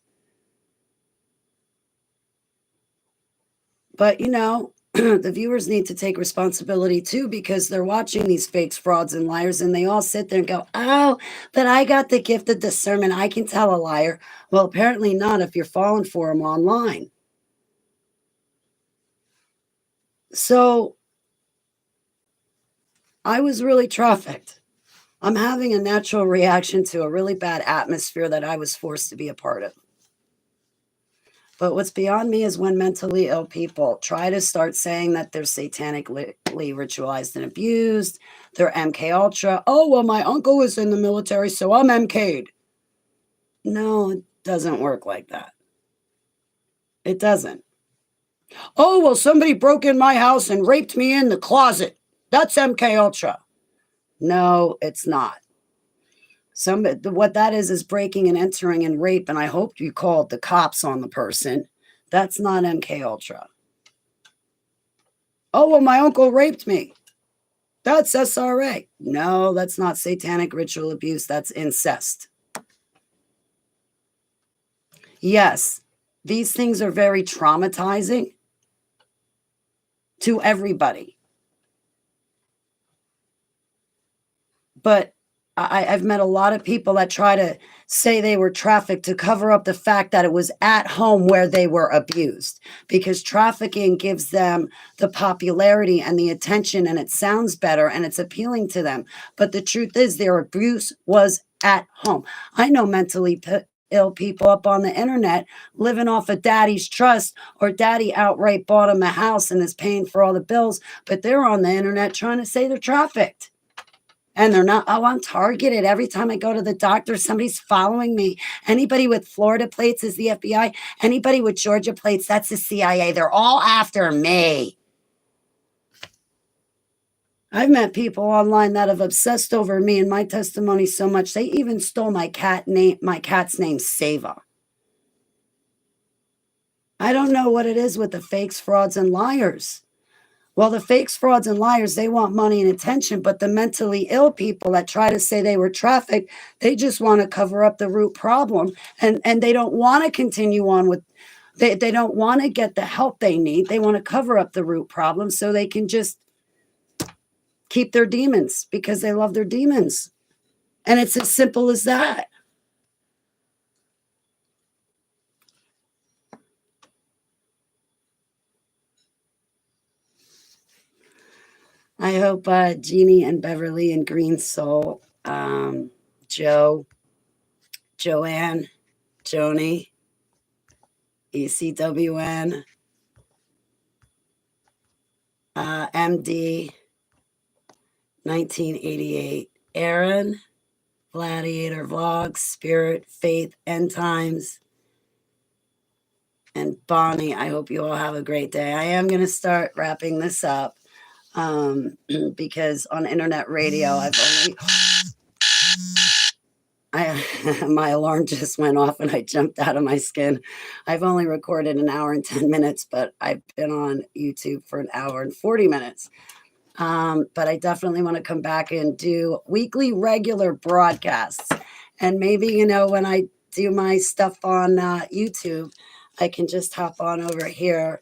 But, the viewers need to take responsibility too, because they're watching these fakes, frauds, and liars, and they all sit there and go, oh, but I got the gift of discernment. I can tell a liar. Well, apparently not if you're falling for them online. So I was really trafficked. I'm having a natural reaction to a really bad atmosphere that I was forced to be a part of. But what's beyond me is when mentally ill people try to start saying that they're satanically ritualized and abused, they're MKUltra. Oh, well, my uncle was in the military, so I'm MK'd. No, it doesn't work like that. It doesn't. Oh, well, somebody broke in my house and raped me in the closet. That's MKUltra. No, it's not. What that is breaking and entering and rape, and I hope you called the cops on the person. That's not MKUltra. Oh, well, my uncle raped me. That's SRA. No, that's not satanic ritual abuse. That's incest. Yes, these things are very traumatizing to everybody. But I've met a lot of people that try to say they were trafficked to cover up the fact that it was at home where they were abused, because trafficking gives them the popularity and the attention, and it sounds better and it's appealing to them. But the truth is their abuse was at home. I know mentally ill people up on the internet living off of daddy's trust, or daddy outright bought them a house and is paying for all the bills, but they're on the internet trying to say they're trafficked. And they're not. Oh, I'm targeted. Every time I go to the doctor, somebody's following me. Anybody with Florida plates is the FBI. Anybody with Georgia plates, that's the CIA. They're all after me. I've met people online that have obsessed over me and my testimony so much, they even stole my cat's name, Sava. I don't know what it is with the fakes, frauds, and liars. Well, the fakes, frauds, and liars, they want money and attention, but the mentally ill people that try to say they were trafficked, they just want to cover up the root problem, and they don't want to continue on with, they don't want to get the help they need. They want to cover up the root problem so they can just keep their demons, because they love their demons. And it's as simple as that. I hope Jeannie and Beverly and Green Soul, Joe, Joanne, Joni, ECWN, MD, 1988, Aaron, Gladiator Vlogs, Spirit, Faith, End Times, and Bonnie. I hope you all have a great day. I am going to start wrapping this up because on internet radio, my alarm just went off and I jumped out of my skin. I've only recorded an hour and 10 minutes, but I've been on YouTube for an hour and 40 minutes. But I definitely want to come back and do weekly regular broadcasts. And maybe, when I do my stuff on YouTube, I can just hop on over here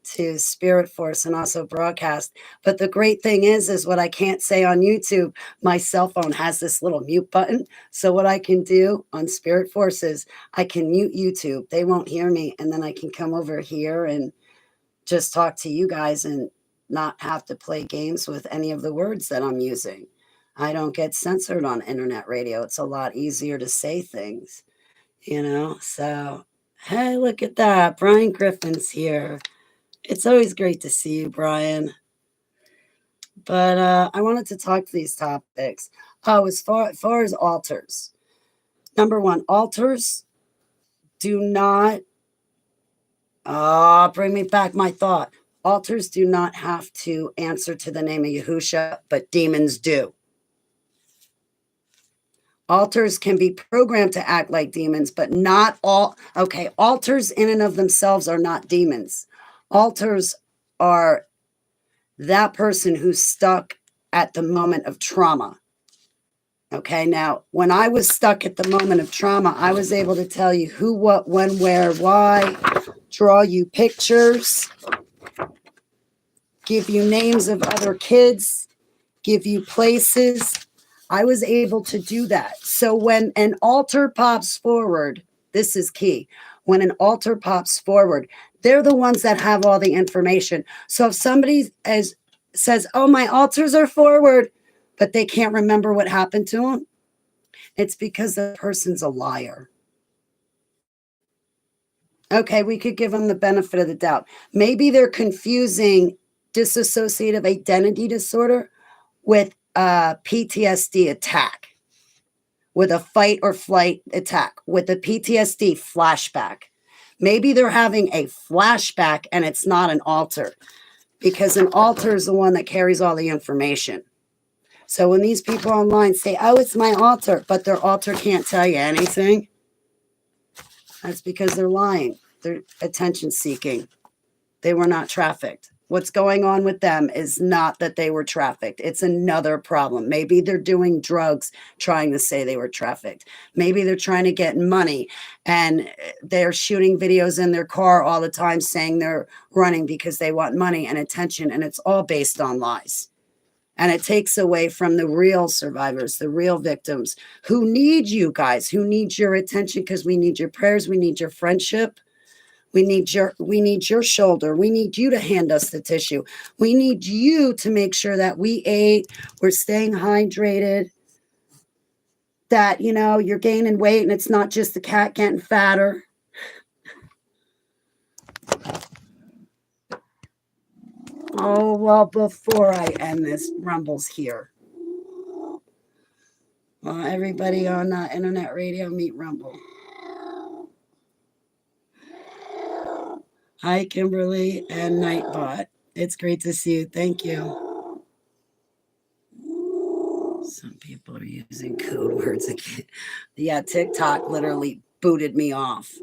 to Spirit Force and also broadcast. But the great thing is what I can't say on YouTube, my cell phone has this little mute button. So what I can do on Spirit Force is I can mute YouTube. They won't hear me. And then I can come over here and just talk to you guys and not have to play games with any of the words that I'm using. I don't get censored on internet radio. It's a lot easier to say things, So, hey, look at that. Brian Griffin's here. It's always great to see you, Brian. But I wanted to talk to these topics. Oh, as far as altars. Number one, altars do not bring me back my thought. Altars do not have to answer to the name of Yahusha, but demons do. Altars can be programmed to act like demons, but not all. Okay, altars in and of themselves are not demons. Altars are that person who's stuck at the moment of trauma. Okay, now when I was stuck at the moment of trauma, I was able to tell you who, what, when, where, why, draw you pictures, give you names of other kids, give you places. I was able to do that. So when an altar pops forward, this is key. When an altar pops forward, they're the ones that have all the information. So if somebody says, oh, my altars are forward, but they can't remember what happened to them, it's because the person's a liar. Okay, we could give them the benefit of the doubt. Maybe they're confusing dissociative identity disorder with a PTSD attack, with a fight or flight attack, with a PTSD flashback. Maybe they're having a flashback and it's not an altar, because an altar is the one that carries all the information. So when these people online say, oh, it's my altar, but their altar can't tell you anything, that's because they're lying. They're attention seeking. They were not trafficked. What's going on with them is not that they were trafficked. It's another problem. Maybe they're doing drugs trying to say they were trafficked. Maybe they're trying to get money and they're shooting videos in their car all the time saying they're running because they want money and attention, and it's all based on lies. And it takes away from the real survivors, the real victims who need you guys, who need your attention, because we need your prayers. We need your friendship. We need your shoulder. We need you to hand us the tissue. We need you to make sure that we ate, we're staying hydrated, that, you're gaining weight and it's not just the cat getting fatter. Oh, well, before I end this, Rumble's here. Well, everybody on internet radio, meet Rumble. Hi, Kimberly and Nightbot. It's great to see you. Thank you. Some people are using code words again. Yeah, TikTok literally booted me off.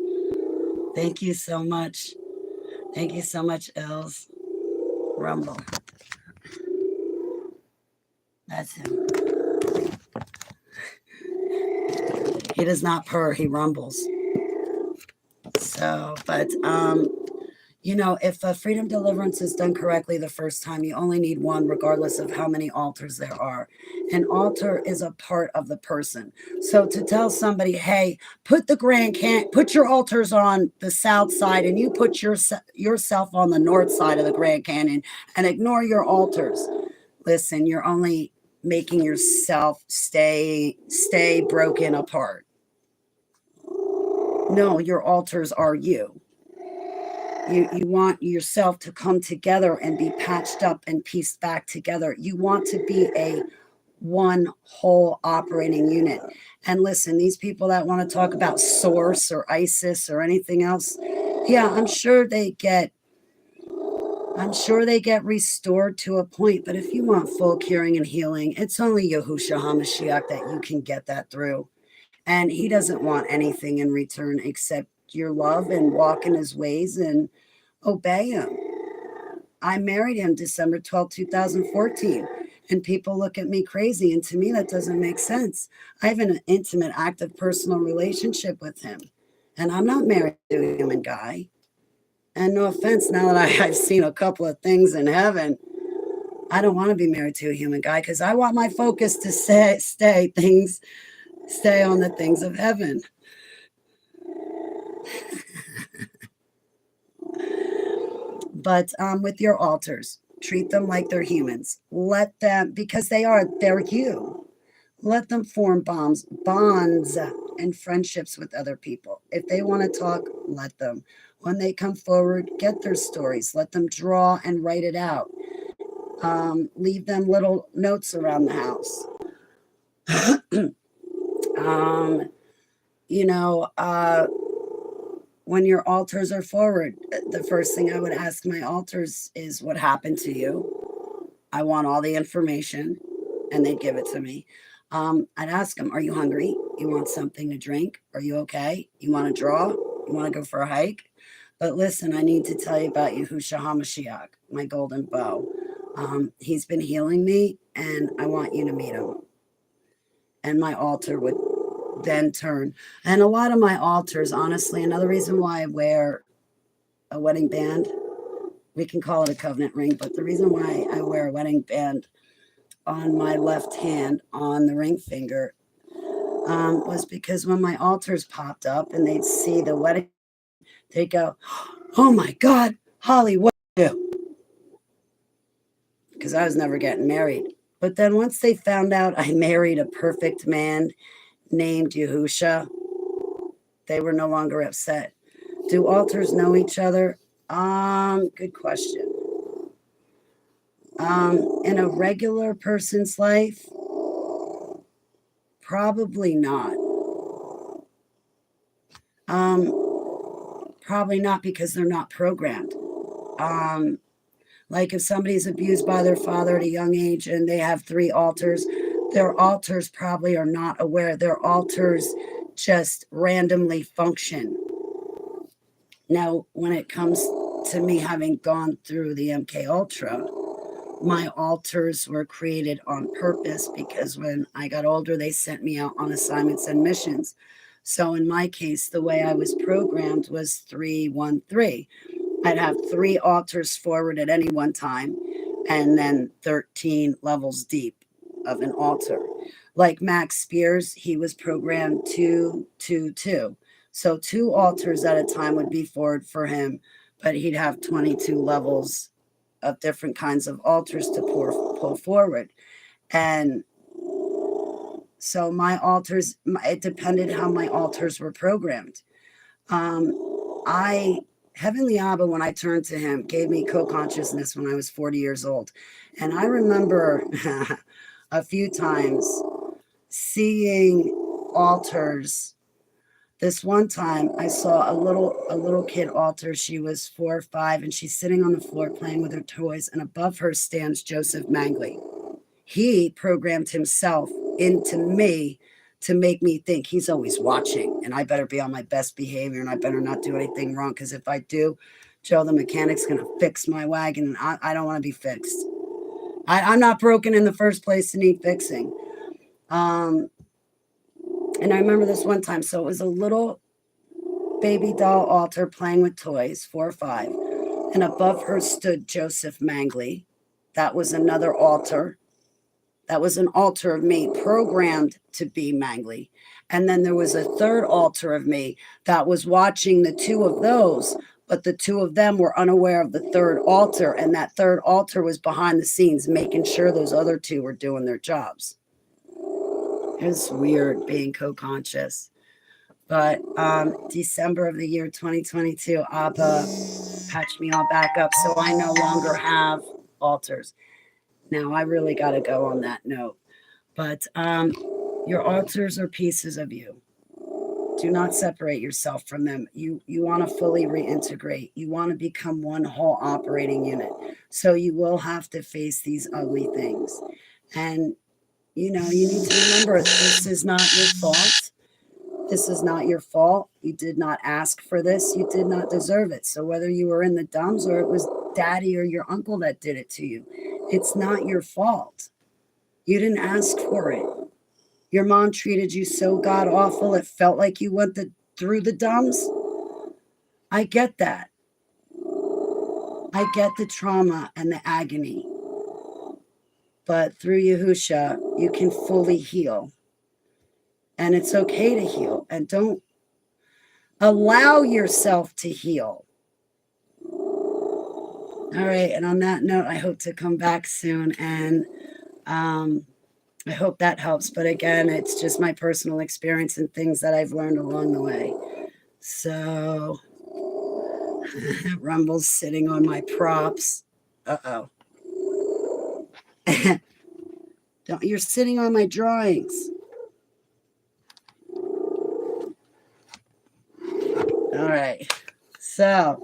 Thank you so much. Thank you so much, Els. Rumble. That's him. He does not purr, he rumbles. So, but, if a freedom deliverance is done correctly the first time, you only need one, regardless of how many altars there are. An altar is a part of the person. So to tell somebody, hey, put your altars on the south side and you put yourself on the north side of the Grand Canyon and ignore your altars. Listen, you're only making yourself stay broken apart. No, your altars are you. You want yourself to come together and be patched up and pieced back together. You want to be a one whole operating unit. And listen, these people that want to talk about Source or ISIS or anything else, yeah, I'm sure they get restored to a point. But if you want full curing and healing, it's only Yahushua HaMashiach that you can get that through. And he doesn't want anything in return except your love and walk in his ways and obey him. I married him December 12, 2014, and people look at me crazy. And to me, that doesn't make sense. I have an intimate, active, personal relationship with him, and I'm not married to a human guy. And no offense, now that I've seen a couple of things in heaven, I don't want to be married to a human guy because I want my focus to stay on the things of heaven. But with your altars, treat them like they're humans. Let them, because they're you. Let them form bonds and friendships with other people. If they want to talk, let them. When they come forward, get their stories. Let them draw and write it out. Leave them little notes around the house. When your altars are forward, the first thing I would ask my altars is, what happened to you? I want all the information, and they'd give it to me. I'd ask them, are you hungry? You want something to drink? Are you okay? You want to draw? You want to go for a hike? But listen, I need to tell you about Yahushua HaMashiach, my golden bow. He's been healing me, and I want you to meet him. And my altar would then turn. And a lot of my altars, honestly, another reason why I wear a wedding band, we can call it a covenant ring, but the reason why I wear a wedding band on my left hand on the ring finger was because when my altars popped up and they'd see the wedding, they'd go, "Oh my God, Holly, what do you do?" Because I was never getting married. But then once they found out I married a perfect man named Yahusha, they were no longer upset. Do altars know each other? Good question. In a regular person's life, probably not. Probably not because they're not programmed. Like if somebody's abused by their father at a young age and they have 3 altars, their altars probably are not aware. Their altars just randomly function. Now, when it comes to me having gone through the MKUltra, my altars were created on purpose because when I got older, they sent me out on assignments and missions. So in my case, the way I was programmed was 313. I'd have 3 altars forward at any one time, and then 13 levels deep of an altar. Like Max Spears, he was programmed 222. So 2 altars at a time would be forward for him, but he'd have 22 levels of different kinds of altars to pull forward. And so my altars, it depended how my altars were programmed. Heavenly Abba, when I turned to him, gave me co-consciousness when I was 40 years old. And I remember a few times seeing altars. This one time I saw a little kid altar. She was 4 or 5, and she's sitting on the floor playing with her toys, and above her stands Joseph Mangley. He programmed himself into me to make me think he's always watching, and I better be on my best behavior, and I better not do anything wrong, because if I do, Joe the mechanic's going to fix my wagon, and I don't want to be fixed. I'm not broken in the first place to need fixing. And I remember this one time, so it was a little baby doll altar playing with toys, 4 or 5, and above her stood Joseph Mangley. That was another altar. That was an altar of me programmed to be Mangley. And then there was a third altar of me that was watching the 2 of those, but the 2 of them were unaware of the third altar. And that third altar was behind the scenes, making sure those other 2 were doing their jobs. It's weird being co-conscious. But December of the year 2022, Abba patched me all back up. So I no longer have altars. Now, I really got to go on that note. But your altars are pieces of you. Do not separate yourself from them. You want to fully reintegrate. You want to become one whole operating unit. So you will have to face these ugly things. And, you need to remember this is not your fault. This is not your fault. You did not ask for this. You did not deserve it. So whether you were in the dumps or it was daddy or your uncle that did it to you, it's not your fault. You didn't ask for it. Your mom treated you so god awful, it felt like you went through the dumps. I get that. I get the trauma and the agony. But through Yahusha, you can fully heal. And it's okay to heal. And don't allow yourself to heal. All right. And on that note, I hope to come back soon. And I hope that helps. But again, it's just my personal experience and things that I've learned along the way. So Rumble's sitting on my props. Uh-oh. You're sitting on my drawings. All right. So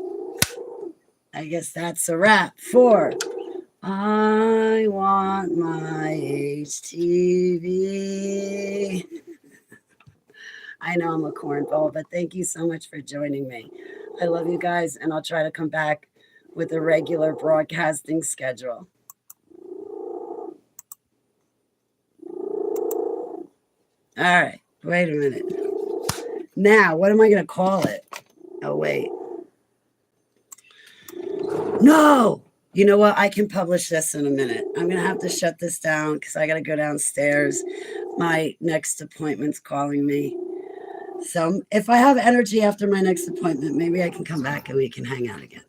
I guess that's a wrap for I Want My HTV. I know I'm a cornball, but thank you so much for joining me. I love you guys, and I'll try to come back with a regular broadcasting schedule. All right. Wait a minute. Now, what am I going to call it? Oh, wait. No. You know what? I can publish this in a minute. I'm going to have to shut this down because I got to go downstairs. My next appointment's calling me. So if I have energy after my next appointment, maybe I can come back and we can hang out again.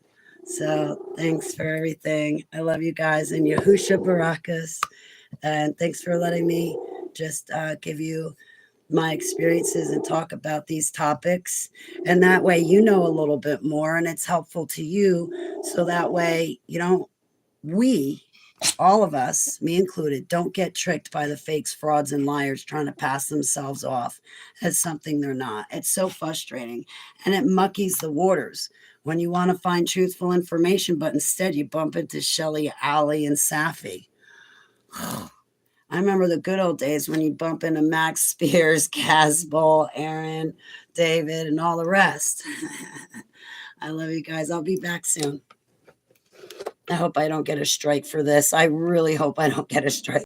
So thanks for everything. I love you guys and Yahusha Barakas. And thanks for letting me just give you my experiences and talk about these topics. And that way, you know a little bit more and it's helpful to you. So that way, we, all of us, me included, don't get tricked by the fakes, frauds, and liars trying to pass themselves off as something they're not. It's so frustrating and it muckies the waters when you want to find truthful information, but instead you bump into Shelley, Alley, and Safi. I remember the good old days when you'd bump into Max Spears, Casboll, Aaron, David, and all the rest. I love you guys. I'll be back soon. I hope I don't get a strike for this. I really hope I don't get a strike.